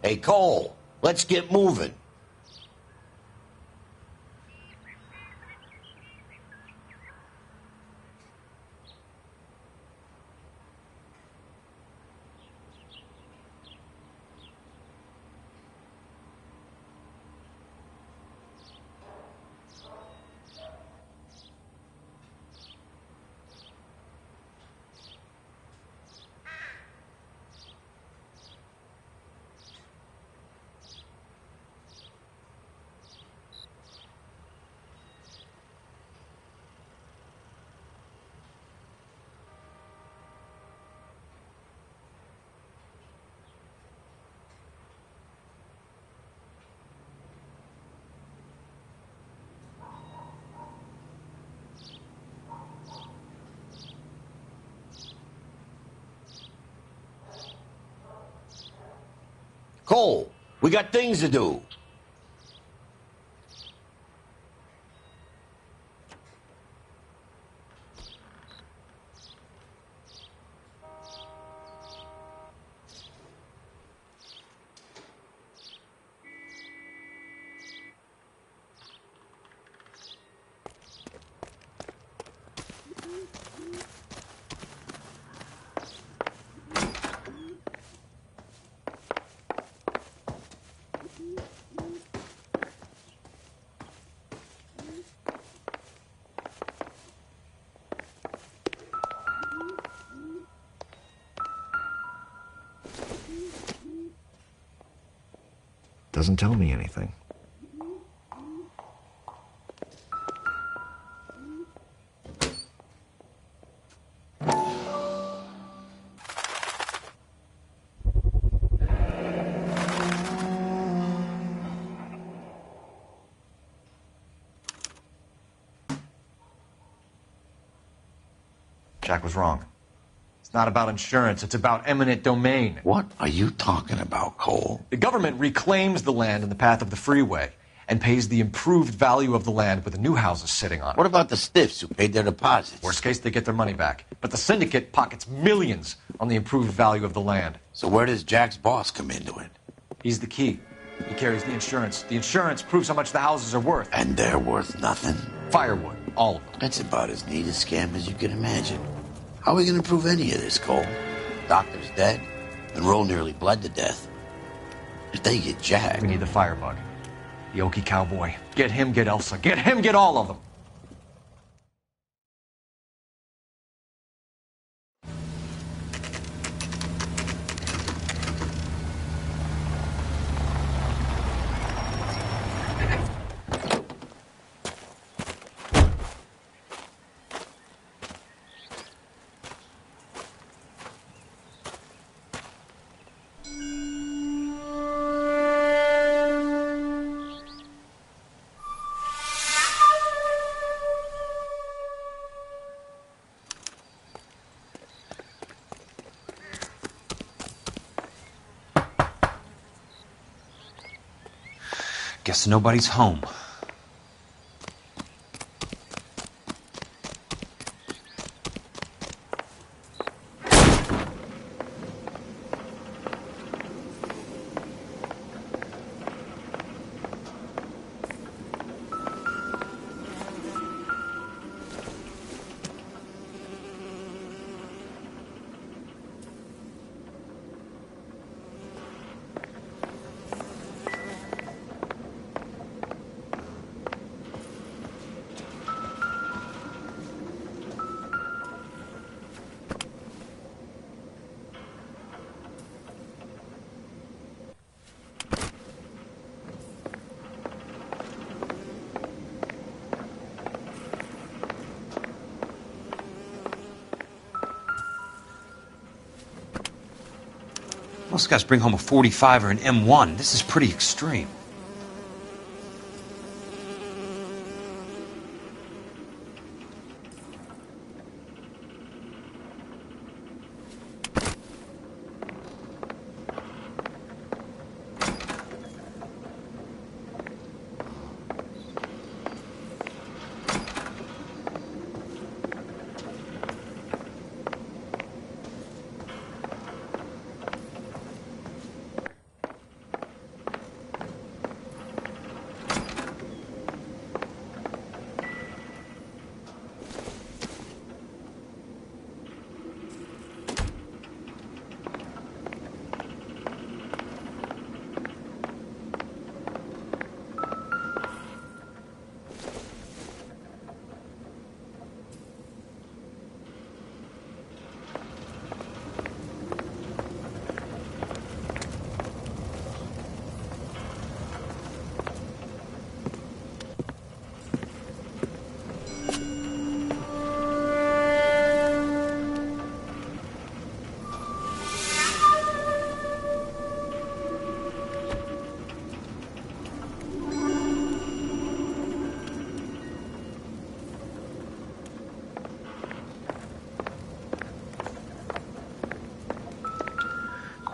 Hey, Cole, let's get moving. Cole, we got things to do. doesn't tell me anything. Jack was wrong. It's not about insurance, it's about eminent domain. What are you talking about, Cole? The government reclaims the land in the path of the freeway and pays the improved value of the land with the new houses sitting on it. What about the stiffs who paid their deposits? Worst case, they get their money back. But the syndicate pockets millions on the improved value of the land. So where does Jack's boss come into it? He's the key. He carries the insurance. The insurance proves how much the houses are worth. And they're worth nothing? Firewood, all of them. That's about as neat a scam as you can imagine. How are we going to prove any of this, Cole? Doctor's dead, and Roll nearly bled to death. If they get Jack... We need the firebug. The Okie cowboy. Get him, get Elsa. Get him, get all of them. Guess nobody's home. Most guys bring home a 45 or an M1. This is pretty extreme.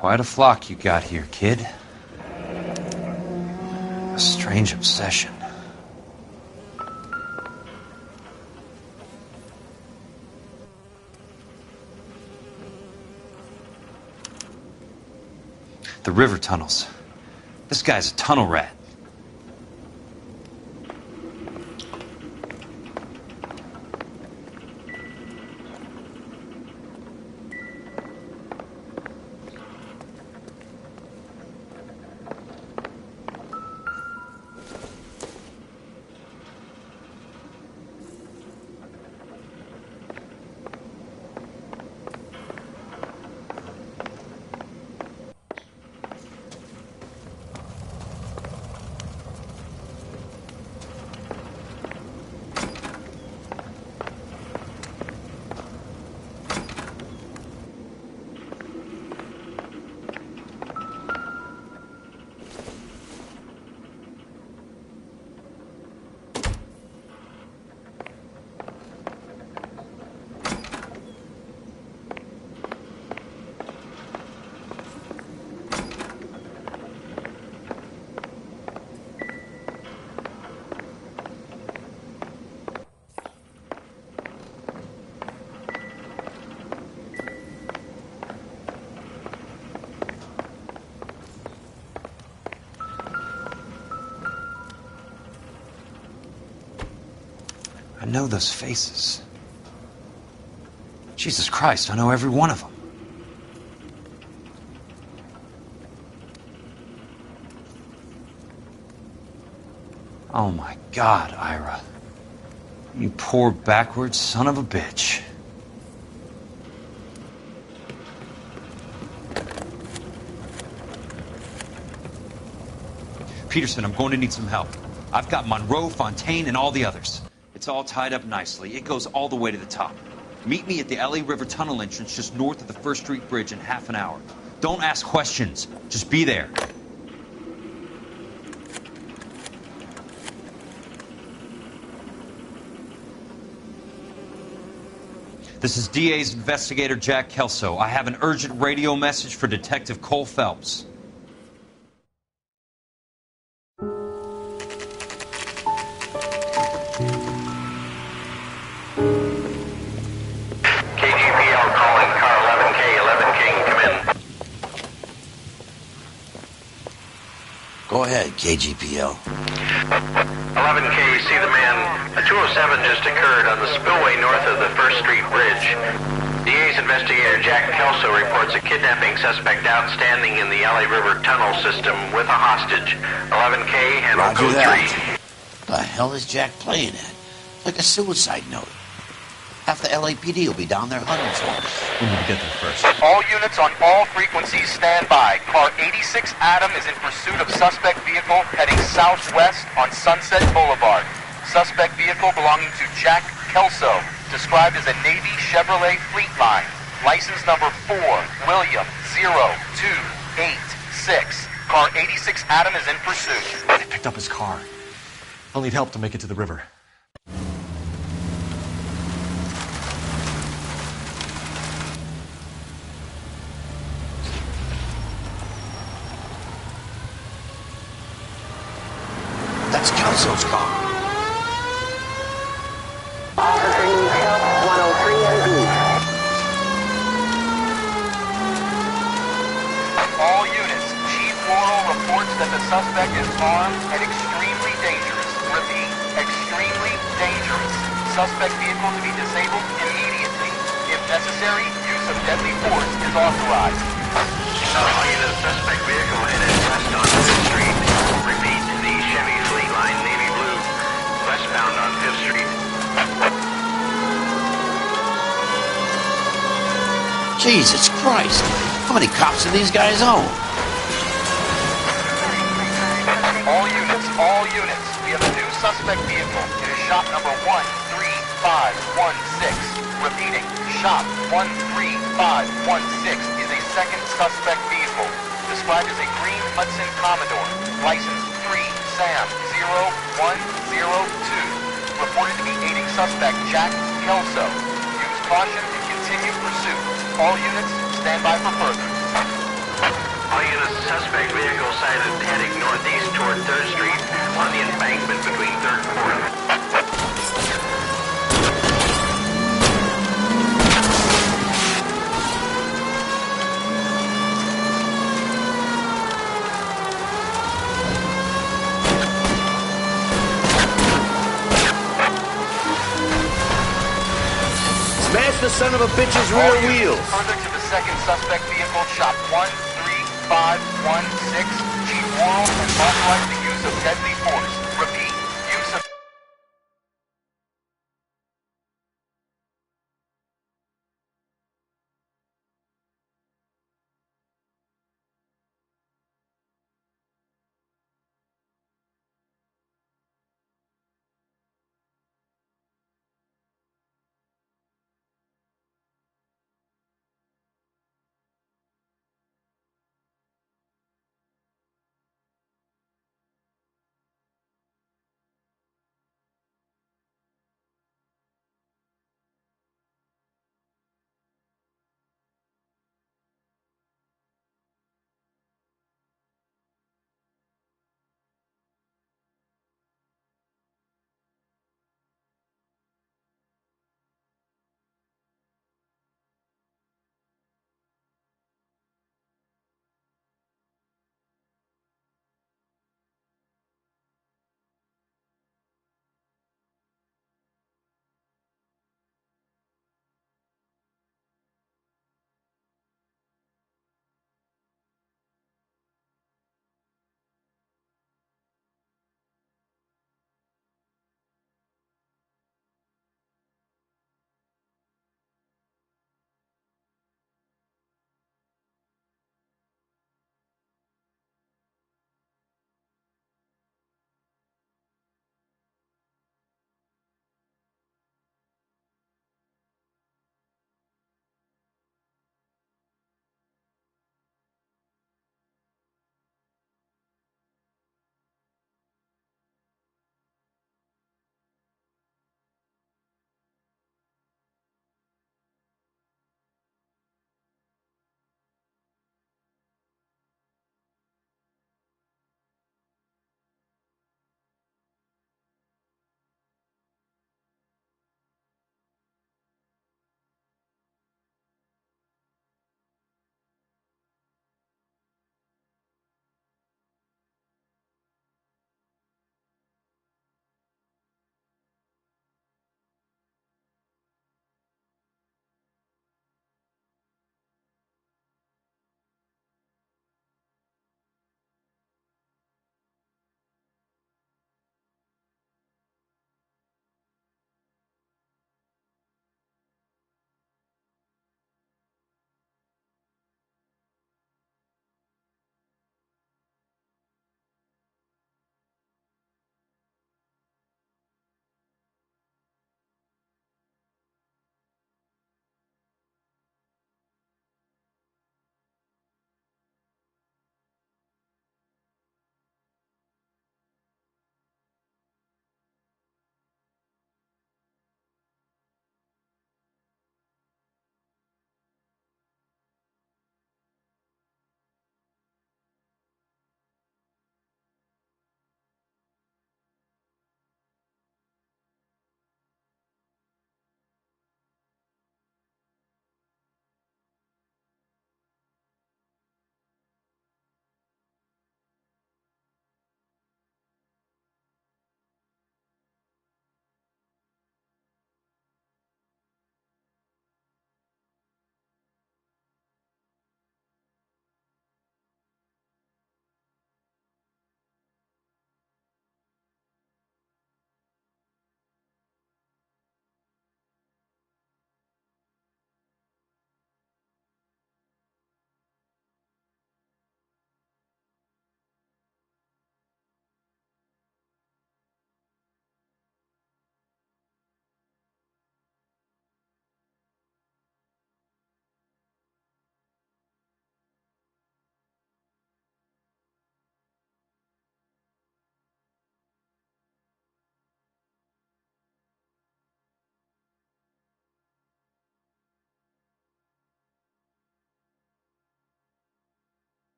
Quite a flock you got here, kid. A strange obsession. The river tunnels. This guy's a tunnel rat. know those faces. Jesus Christ, I know every one of them. Oh my God, Ira. You poor backwards son of a bitch. Peterson, I'm going to need some help. I've got Monroe, Fontaine, and all the others. It's all tied up nicely. It goes all the way to the top. Meet me at the LA River Tunnel entrance just north of the First Street Bridge in half an hour. Don't ask questions. Just be there. This is DA's investigator Jack Kelso. I have an urgent radio message for Detective Cole Phelps. KGPL calling car 11K, 11K, come in. Go ahead, KGPL. 11K, see the man. A 207 just occurred on the spillway north of the First Street Bridge. DA's investigator Jack Kelso reports a kidnapping suspect outstanding in the LA River tunnel system with a hostage. 11K, handle Roger code that. 3. The hell is Jack playing at? Like a suicide note. Half the LAPD will be down there hunting for him. We need to get there first. All units on all frequencies stand by. Car 86 Adam is in pursuit of suspect vehicle heading southwest on Sunset Boulevard. Suspect vehicle belonging to Jack Kelso, described as a Navy Chevrolet Fleetline. License number 4, William 0286. Car 86 Adam is in pursuit. They picked up his car. I'll need help to make it to the river. That's Kelso's car. Officer needs help, 103 and B. All units, Chief Laurel reports that the suspect is armed and extremely dangerous. Repeat, extremely dangerous. Suspect vehicle to be disabled immediately. If necessary, use of deadly force is authorized. All units, suspect vehicle headed west on 5th Street. Repeat, the Chevy Fleetline navy blue, westbound on 5th Street. Jesus Christ. How many cops do these guys own? All units, we have a new suspect vehicle. It is shop number 13516. Repeating, shop 13516 is a second suspect vehicle, described as a green Hudson Commodore, license 3 Sam 0102, reported to be aiding suspect Jack Kelso. Use caution and continue pursuit. All units, stand by for further. All units, suspect vehicle sighted heading northeast toward 3rd Street on the embankment between 3rd and 4th. Smash the son of a bitch's rear wheels. Further to the second suspect vehicle, shop 13516. Chief Laurel has authorized the use of deadly force. Repeat, use of...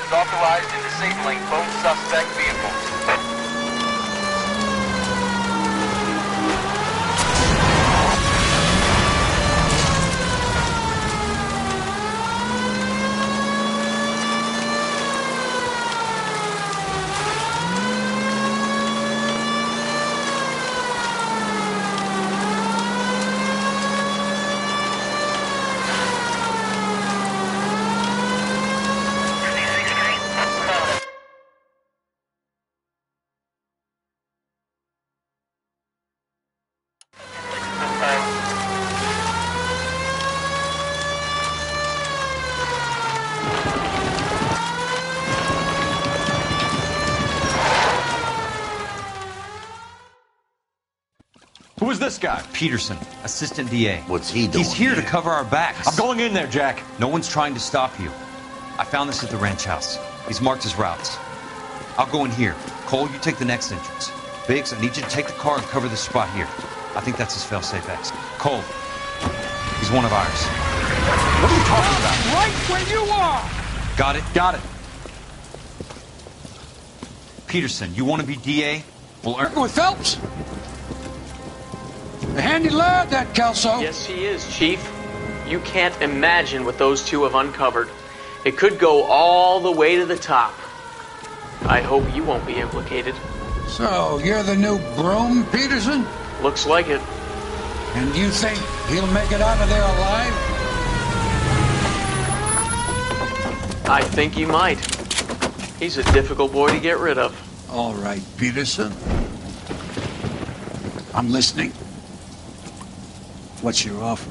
is authorized in disabling both suspect vehicles. Who is this guy? Peterson, assistant DA. What's he doing? He's here to cover our backs. I'm going in there, Jack. No one's trying to stop you. I found this at the ranch house. He's marked his routes. I'll go in here. Cole, you take the next entrance. Biggs, I need you to take the car and cover this spot here. I think that's his fail-safe exit. Cole, he's one of ours. What are you talking about? Right where you are! Got it? Got it. Peterson, you want to be DA? Well, Working with Phelps? A handy lad, that Kelso. Yes, he is, Chief. You can't imagine what those two have uncovered. It could go all the way to the top. I hope you won't be implicated. So, you're the new broom, Peterson? Looks like it. And you think he'll make it out of there alive? I think he might. He's a difficult boy to get rid of. All right, Peterson. I'm listening. What's your offer?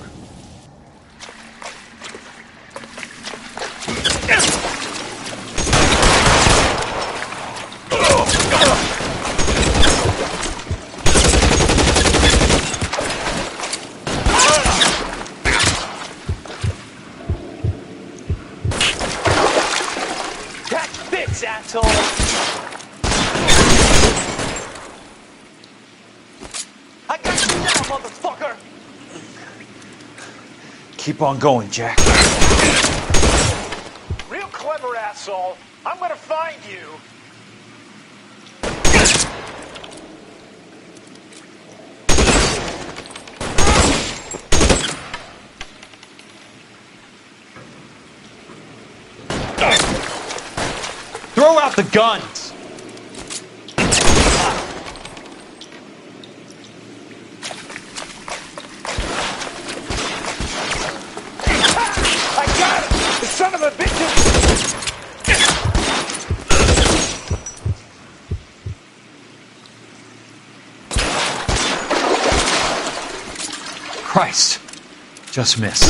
Catch this, asshole! I got you now, motherfucker! keep on going, Jack. Real clever, asshole. I'm gonna find you. Throw out the guns! I got him! The son of a bitch! Christ. Just missed.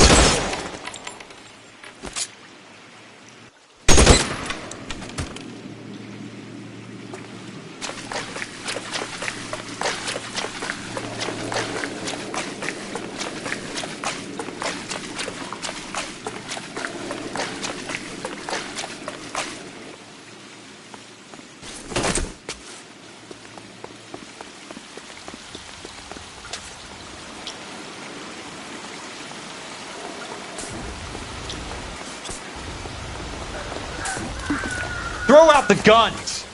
Throw out the guns!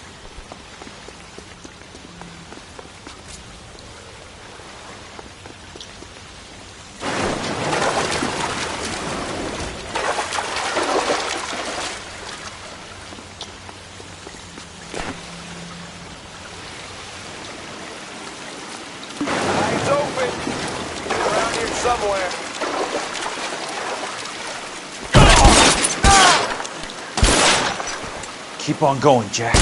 Eyes open. Around here somewhere. Keep on going, Jack.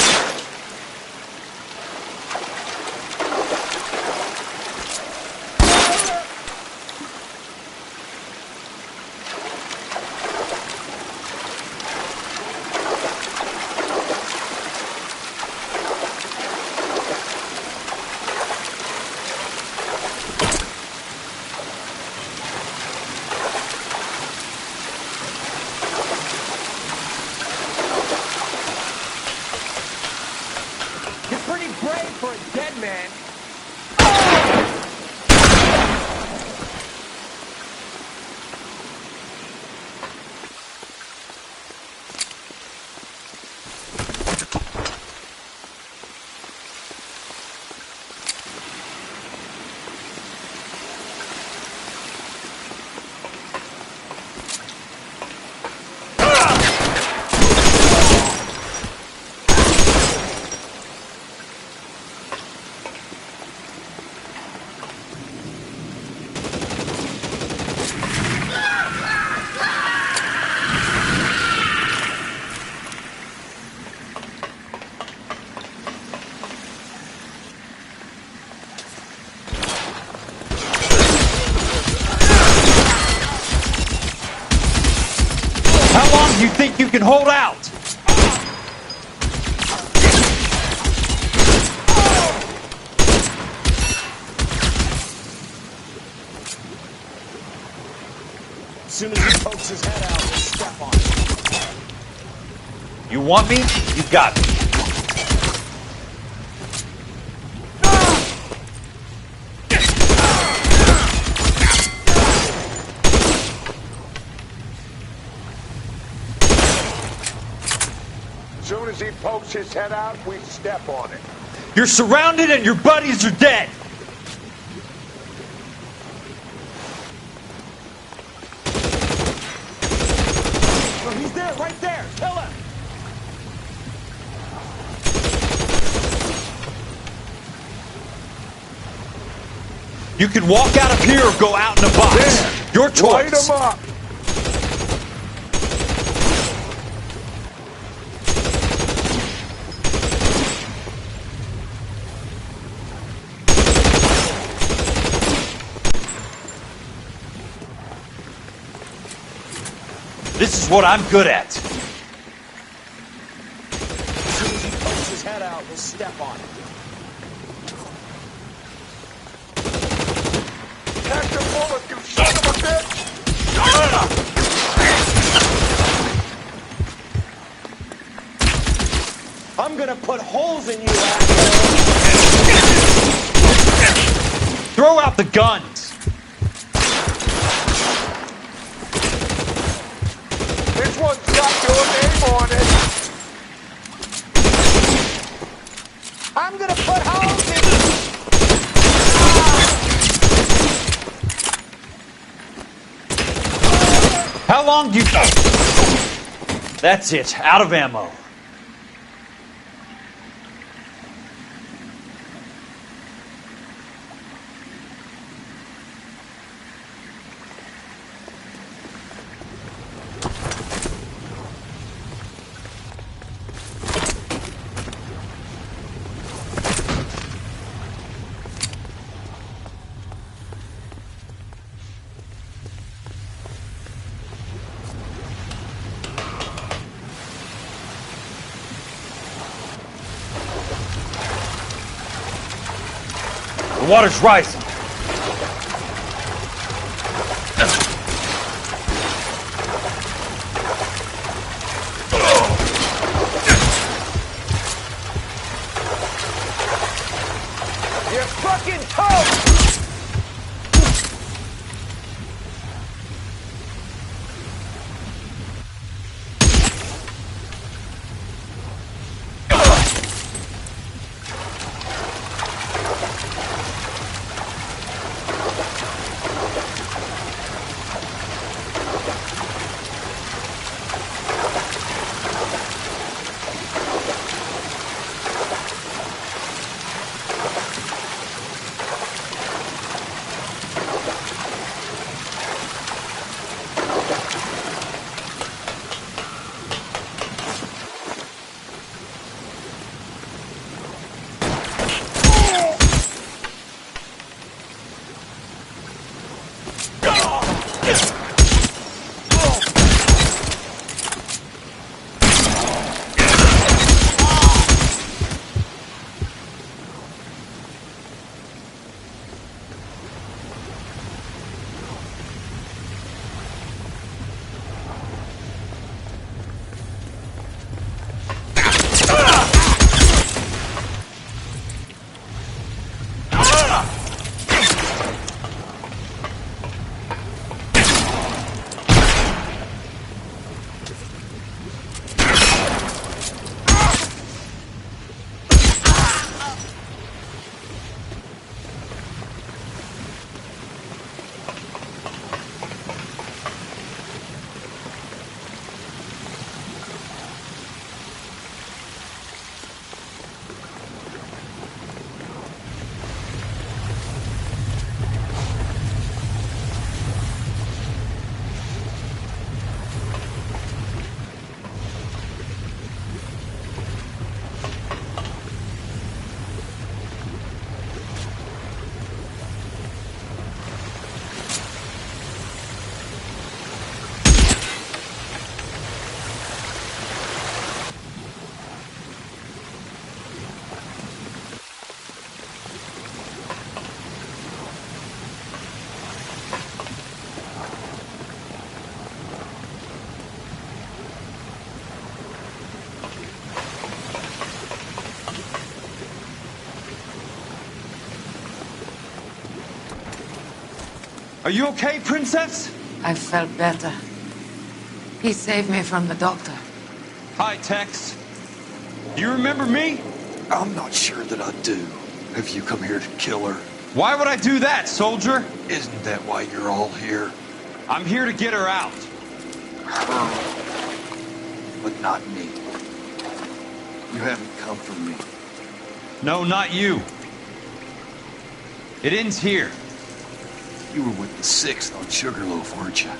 you think you can hold out? As soon as he pokes his head out, we'll step on it. You want me? You got me. As soon as he pokes his head out, we step on it. You're surrounded and your buddies are dead. No, he's there, right there. Kill him. You can walk out of here or go out in a box. There. Your choice. Light him up. This is what I'm good at. As soon as he pokes his head out, we'll step on it. Catch a bullet, you son of a bitch! I'm gonna put holes in you, asshole! Throw out the guns. This one's got your name on it! I'm gonna put holes in you! How long do you... That's it. Out of ammo. The water's rising. You're fucking toast! Are you okay, Princess? I felt better. He saved me from the doctor. Hi, Tex. Do you remember me? I'm not sure that I do. Have you come here to kill her? Why would I do that, soldier? Isn't that why you're all here? I'm here to get her out. Her. But not me. You haven't come for me. No, not you. It ends here. You were with the 6th on Sugarloaf, weren't you?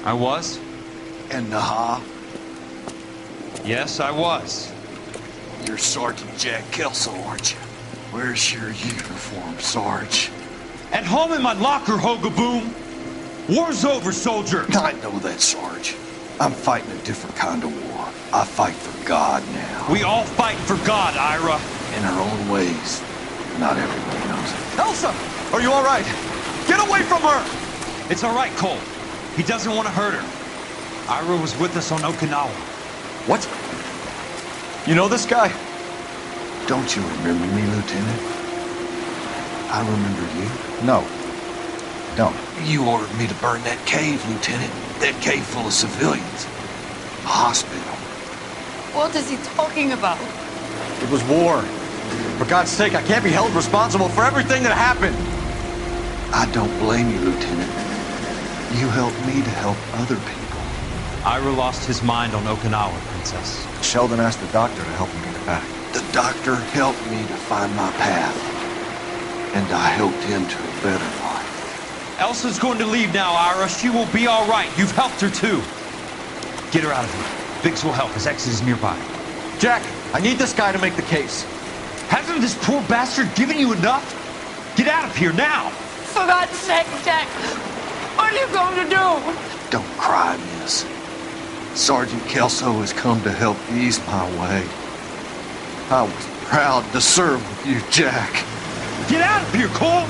I was? And Naha? Yes, I was. You're Sergeant Jack Kelso, aren't you? Where's your uniform, Sarge? At home in my locker, Hogaboom. War's over, soldier. I know that, Sarge. I'm fighting a different kind of war. I fight for God now. We all fight for God, Ira. In our own ways. Not everybody knows it. Elsa! Are you all right? Get away from her! It's all right, Cole. He doesn't want to hurt her. Ira was with us on Okinawa. What? You know this guy? Don't you remember me, Lieutenant? I remember you. No. Don't. You ordered me to burn that cave, Lieutenant. That cave full of civilians. A hospital. What is he talking about? It was war. For God's sake, I can't be held responsible for everything that happened. I don't blame you, Lieutenant. You helped me to help other people. Ira lost his mind on Okinawa, Princess. Sheldon asked the doctor to help him get it back. The doctor helped me to find my path. And I helped him to a better life. Elsa's going to leave now, Ira. She will be all right. You've helped her, too. Get her out of here. Biggs will help. His ex is nearby. Jack, I need this guy to make the case. Hasn't this poor bastard given you enough? Get out of here now! For God's sake, Jack! What are you going to do? Don't cry, miss. Sergeant Kelso has come to help ease my way. I was proud to serve with you, Jack. Get out of here, Cole!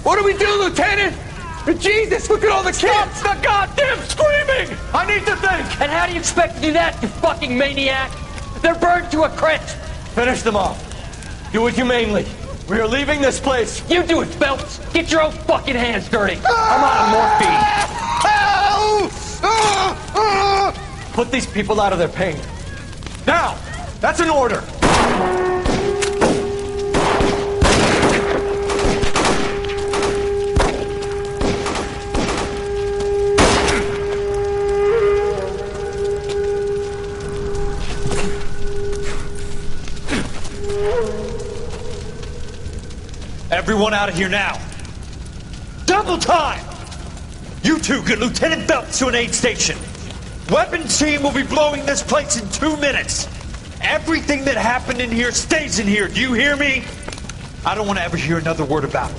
What do we do, Lieutenant? Jesus, look at all the kids! Stop the goddamn screaming! I need to think! And how do you expect to do that, you fucking maniac? They're burned to a crisp! Finish them off. Do it humanely. We are leaving this place. You do it, Phelps! Get your own fucking hands dirty! I'm out of morphine! Put these people out of their pain. Now! That's an order! Everyone out of here now. Double time! You two get Lieutenant Phelps to an aid station. Weapons team will be blowing this place in 2 minutes. Everything that happened in here stays in here. Do you hear me? I don't want to ever hear another word about it.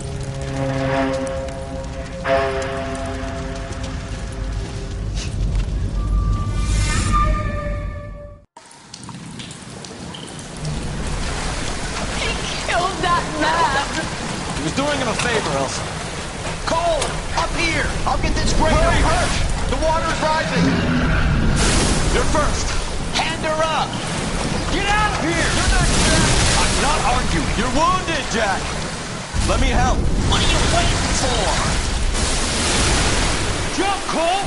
He was doing him a favor, Elsa. Cole, up here! I'll get this grader first! The water is rising! You're first! Hand her up! Get out of here! You're not Jack! I'm not arguing. You're wounded, Jack! Let me help. What are you waiting for? Jump, Cole!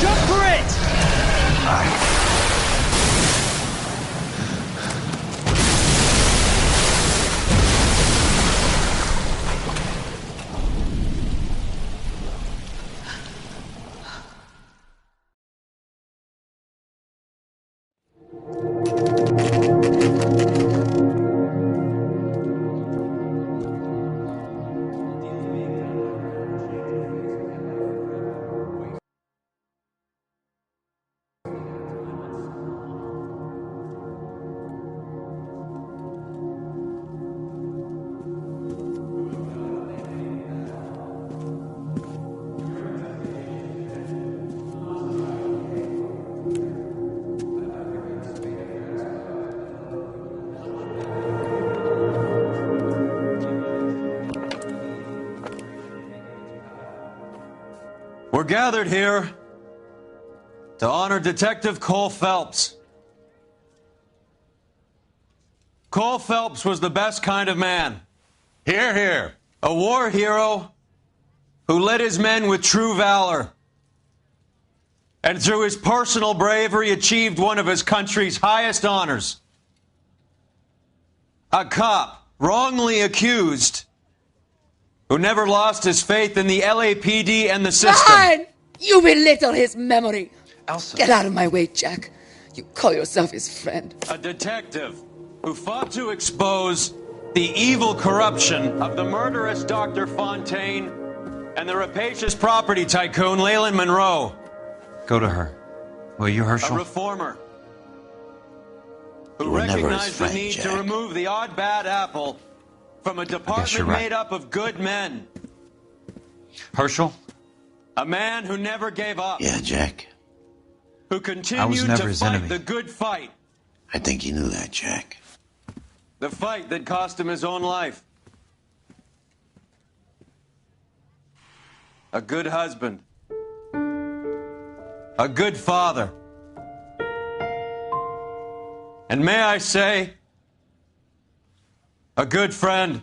Jump for it! We're gathered here to honor Detective Cole Phelps. Cole Phelps was the best kind of man. Hear, hear. A war hero who led his men with true valor. And through his personal bravery achieved one of his country's highest honors. A cop wrongly accused who never lost his faith in the LAPD and the system. Fine! You belittle his memory. Elsa. Get out of my way, Jack. You call yourself his friend. A detective who fought to expose the evil corruption of the murderous Dr. Fontaine and the rapacious property tycoon Leyland Monroe. Go to her. Will you, Herschel? A reformer who You were never his recognized friend, the need Jack. to remove the odd bad apple from a department you're right. made up of good men. Herschel? A man who never gave up. Yeah, Jack. Who I was continued never to his fight enemy. the good fight. I think you knew that, Jack. The fight that cost him his own life. A good husband. A good father. And may I say, a good friend.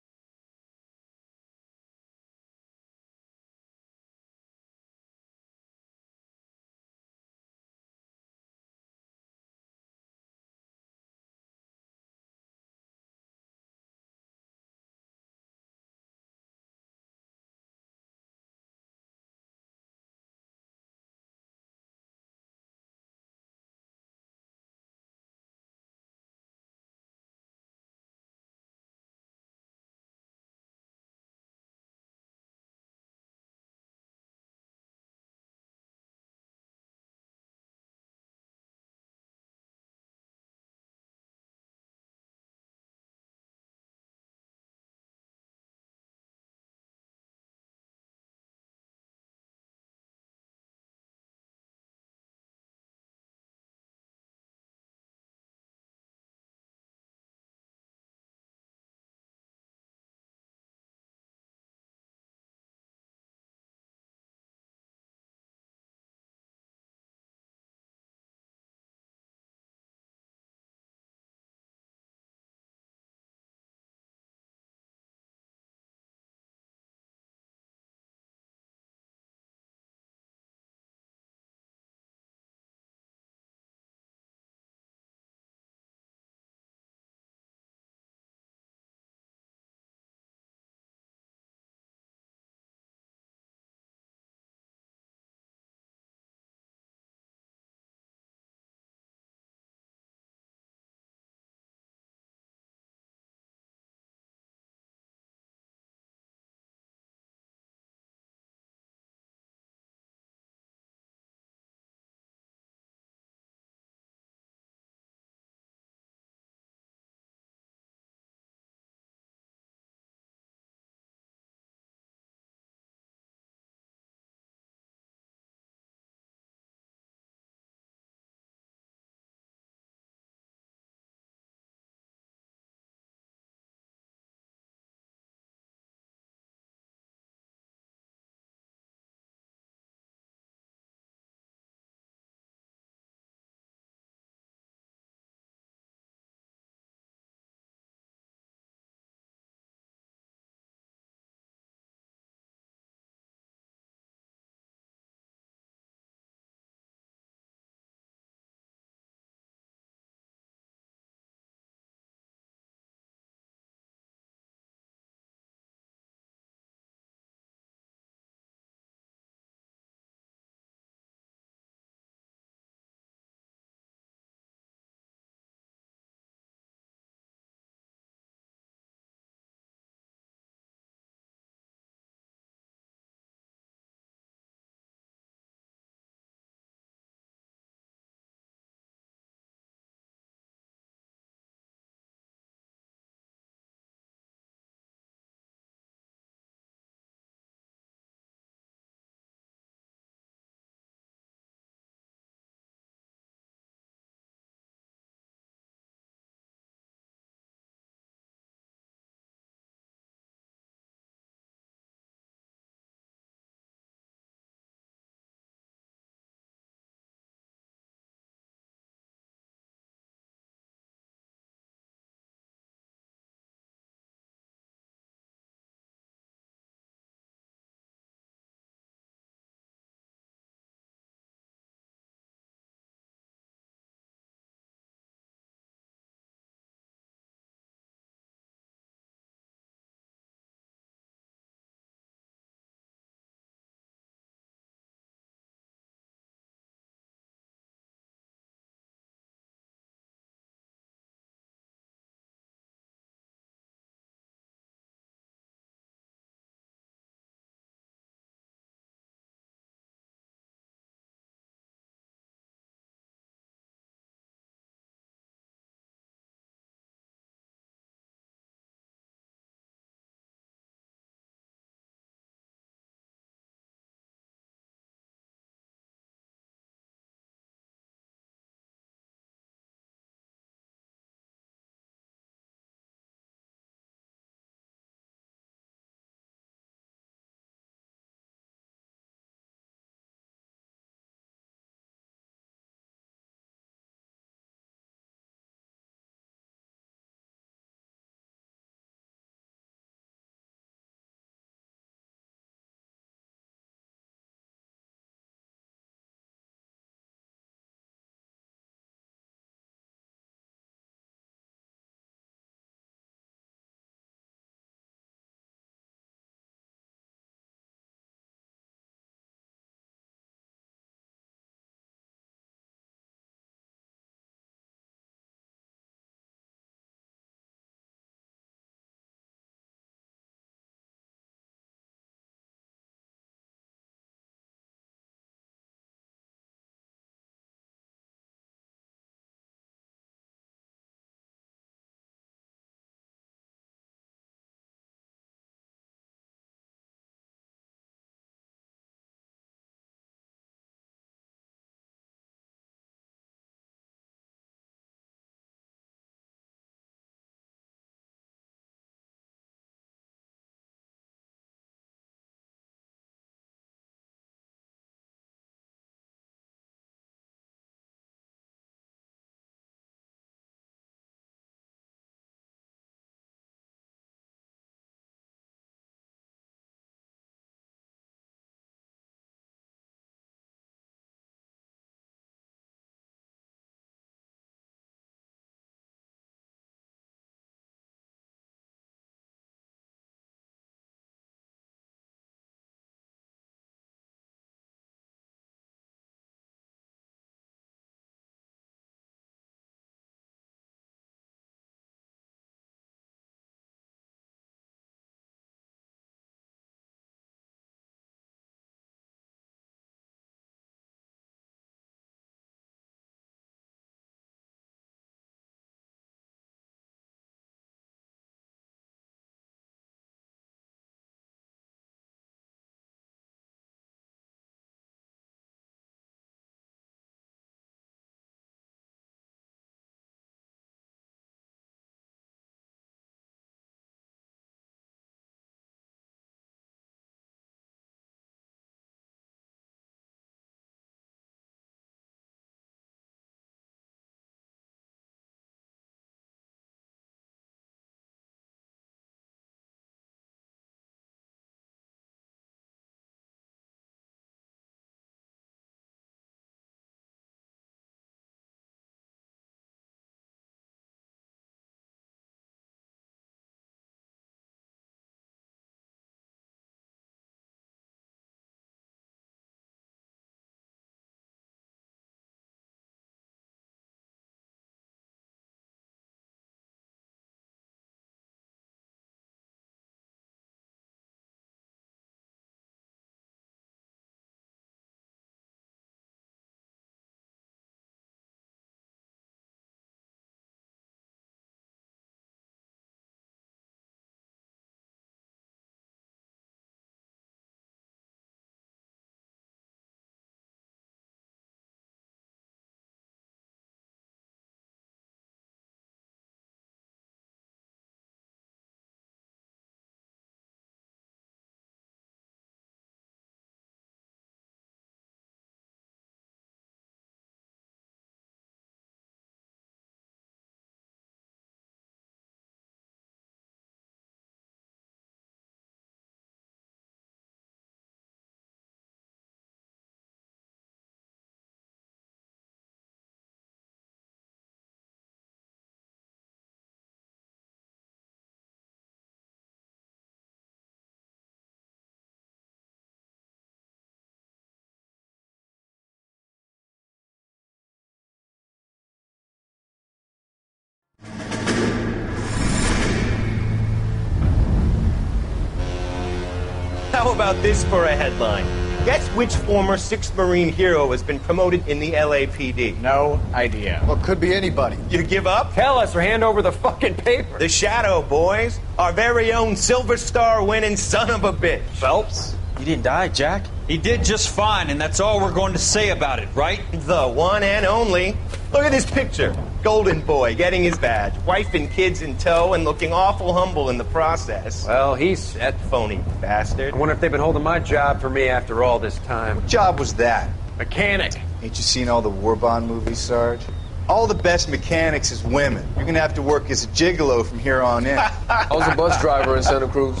How about this for a headline? Guess which former 6th Marine hero has been promoted in the LAPD? No idea. Well, could be anybody. You give up? Tell us or hand over the fucking paper. The Shadow, boys. Our very own Silver Star winning son of a bitch. Phelps? He didn't die, Jack. He did just fine, and that's all we're going to say about it, right? The one and only. Look at this picture. Golden boy getting his badge, wife and kids in tow, and looking awful humble in the process. Well, he's that phony bastard. I wonder if they've been holding my job for me after all this time. What job was that? Mechanic. Ain't you seen all the war bond movies, Sarge? All the best mechanics is women. You're gonna have to work as a gigolo from here on in. I was a bus driver in Santa Cruz.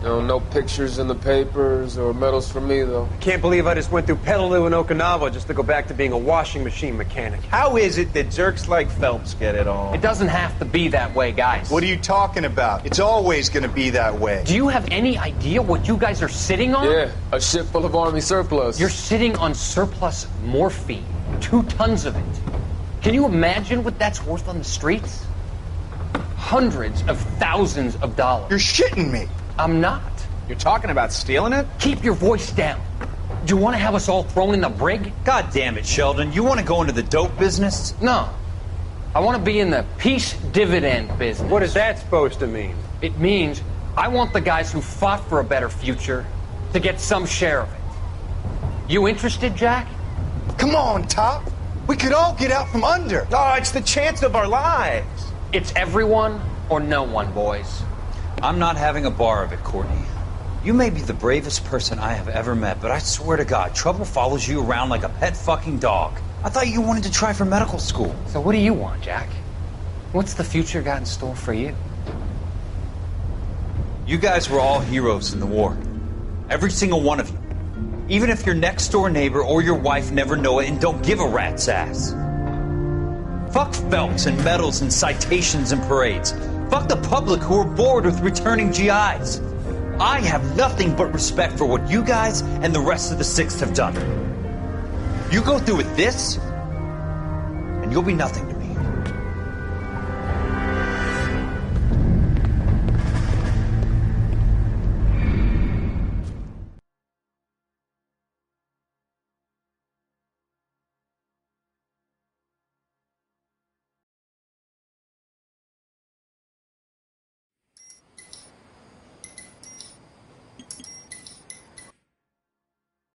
No pictures in the papers or medals for me, though. I can't believe I just went through Petaloo and Okinawa just to go back to being a washing machine mechanic. How is it that jerks like Phelps get it all? It doesn't have to be that way, guys. What are you talking about? It's always gonna be that way. Do you have any idea what you guys are sitting on? Yeah, a ship full of Army surplus. You're sitting on surplus morphine. 2 tons of it. Can you imagine what that's worth on the streets? Hundreds of thousands of dollars. You're shitting me. I'm not. You're talking about stealing it? Keep your voice down. Do you want to have us all thrown in the brig? God damn it, Sheldon. You want to go into the dope business? No. I want to be in the peace dividend business. What is that supposed to mean? It means I want the guys who fought for a better future to get some share of it. You interested, Jack? Come on, Top. We could all get out from under. Oh, it's the chance of our lives. It's everyone or no one, boys. I'm not having a bar of it, Courtney. You may be the bravest person I have ever met, but I swear to God, trouble follows you around like a pet fucking dog. I thought you wanted to try for medical school. So what do you want, Jack? What's the future got in store for you? You guys were all heroes in the war. Every single one of you. Even if your next door neighbor or your wife never know it and don't give a rat's ass. Fuck Phelps and medals and citations and parades. Fuck the public who are bored with returning GIs. I have nothing but respect for what you guys and the rest of the 6th have done. You go through with this, and you'll be nothing to me.